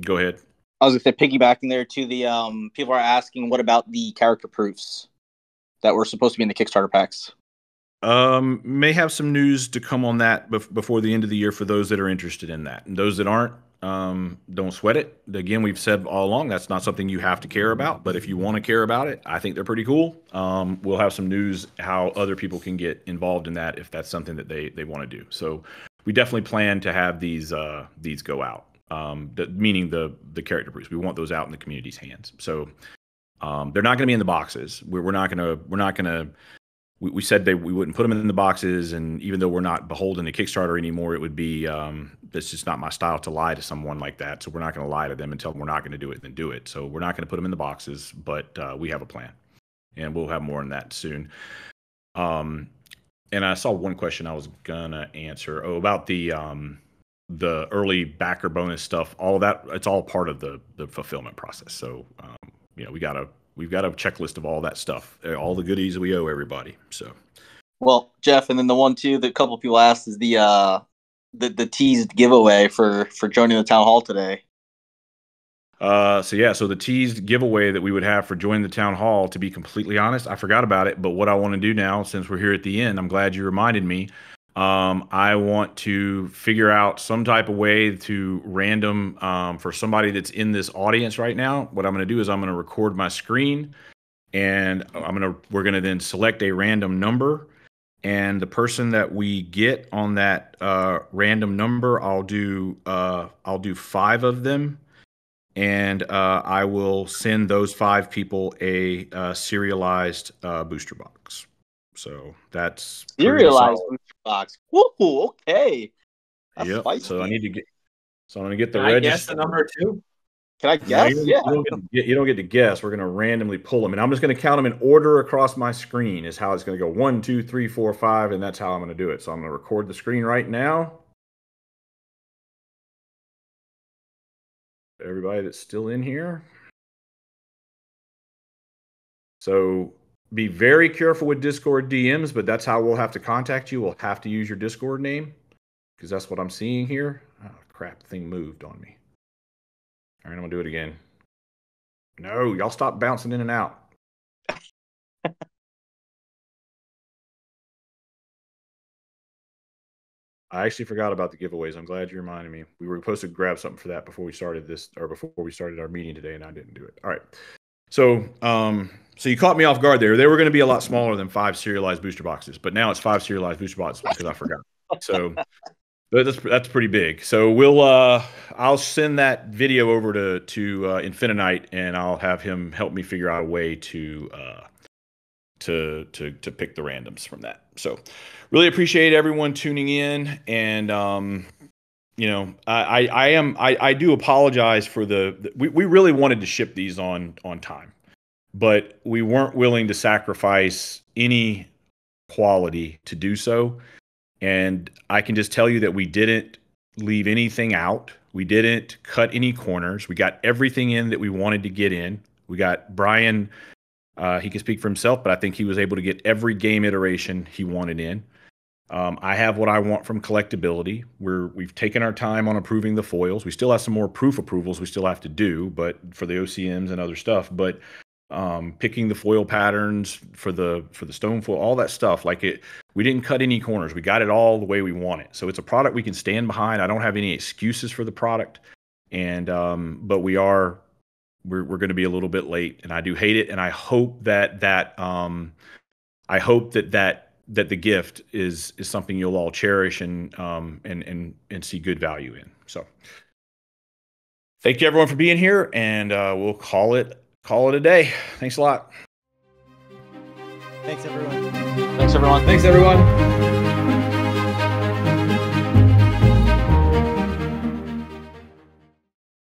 Go ahead. I was going to say, piggybacking there to the people are asking, what about the character proofs that were supposed to be in the Kickstarter packs? May have some news to come on that before the end of the year for those that are interested in that. And those that aren't, don't sweat it. Again, we've said all along, that's not something you have to care about. But if you want to care about it, I think they're pretty cool. We'll have some news how other people can get involved in that if that's something that they want to do. So we definitely plan to have these go out. Meaning the character proofs. We want those out in the community's hands. So they're not going to be in the boxes. We're not going to. We said we wouldn't put them in the boxes, and even though we're not beholden to Kickstarter anymore, it would be that's just not my style to lie to someone like that. So we're not going to lie to them and tell them we're not going to do it, then do it. So we're not going to put them in the boxes, but we have a plan, and we'll have more on that soon. And I saw one question I was gonna answer about the early backer bonus stuff. All of that, it's all part of the fulfillment process. So we've got a checklist of all that stuff, all the goodies we owe everybody. So, well, Jeff, and then the one too that a couple of people asked is the teased giveaway for joining the town hall today. So the teased giveaway that we would have for joining the town hall, to be completely honest, I forgot about it. But what I want to do now, since we're here at the end, I'm glad you reminded me. I want to figure out some type of way to random for somebody that's in this audience right now. What I'm going to do is I'm going to record my screen, and we're going to then select a random number, and the person that we get on that random number, I'll do 5 of them, and I will send those 5 people a serialized booster box. So that's serialized booster box. Woo, okay. That's yep. So I need to get. So I'm gonna get the register. Can I guess the number 2? Can I guess? No, yeah. You don't get to guess. We're gonna randomly pull them, and I'm just gonna count them in order across my screen. Is how it's gonna go 1, 2, 3, 4, 5, and that's how I'm gonna do it. So I'm gonna record the screen right now. Everybody that's still in here. So be very careful with Discord DMs, but that's how we'll have to contact you. We'll have to use your Discord name. because that's what I'm seeing here. Oh, crap, the thing moved on me. All right, I'm going to do it again. No, y'all stop bouncing in and out. I actually forgot about the giveaways. I'm glad you reminded me. We were supposed to grab something for that before we started this, or before we started our meeting today, and I didn't do it. All right. So, so you caught me off guard there. They were going to be a lot smaller than 5 serialized booster boxes, but now it's 5 serialized booster boxes because I forgot. So that's pretty big. So I'll send that video over to Infinite, and I'll have him help me figure out a way to pick the randoms from that. So really appreciate everyone tuning in, and I do apologize for we really wanted to ship these on time, but we weren't willing to sacrifice any quality to do so. And I can just tell you that we didn't leave anything out. We didn't cut any corners. We got everything in that we wanted to get in. We got Brian. He can speak for himself, but I think he was able to get every game iteration he wanted in. I have what I want from collectability. We've taken our time on approving the foils. We still have some more proof approvals we still have to do, but for the OCMs and other stuff. But picking the foil patterns for the stone foil, all that stuff, we didn't cut any corners. We got it all the way we want it. So it's a product we can stand behind. I don't have any excuses for the product, and but we're going to be a little bit late, and I do hate it. And I hope that the gift is something you'll all cherish and see good value in. So thank you everyone for being here, and we'll call it a day. Thanks a lot. Thanks, everyone. Thanks, everyone. Thanks, everyone.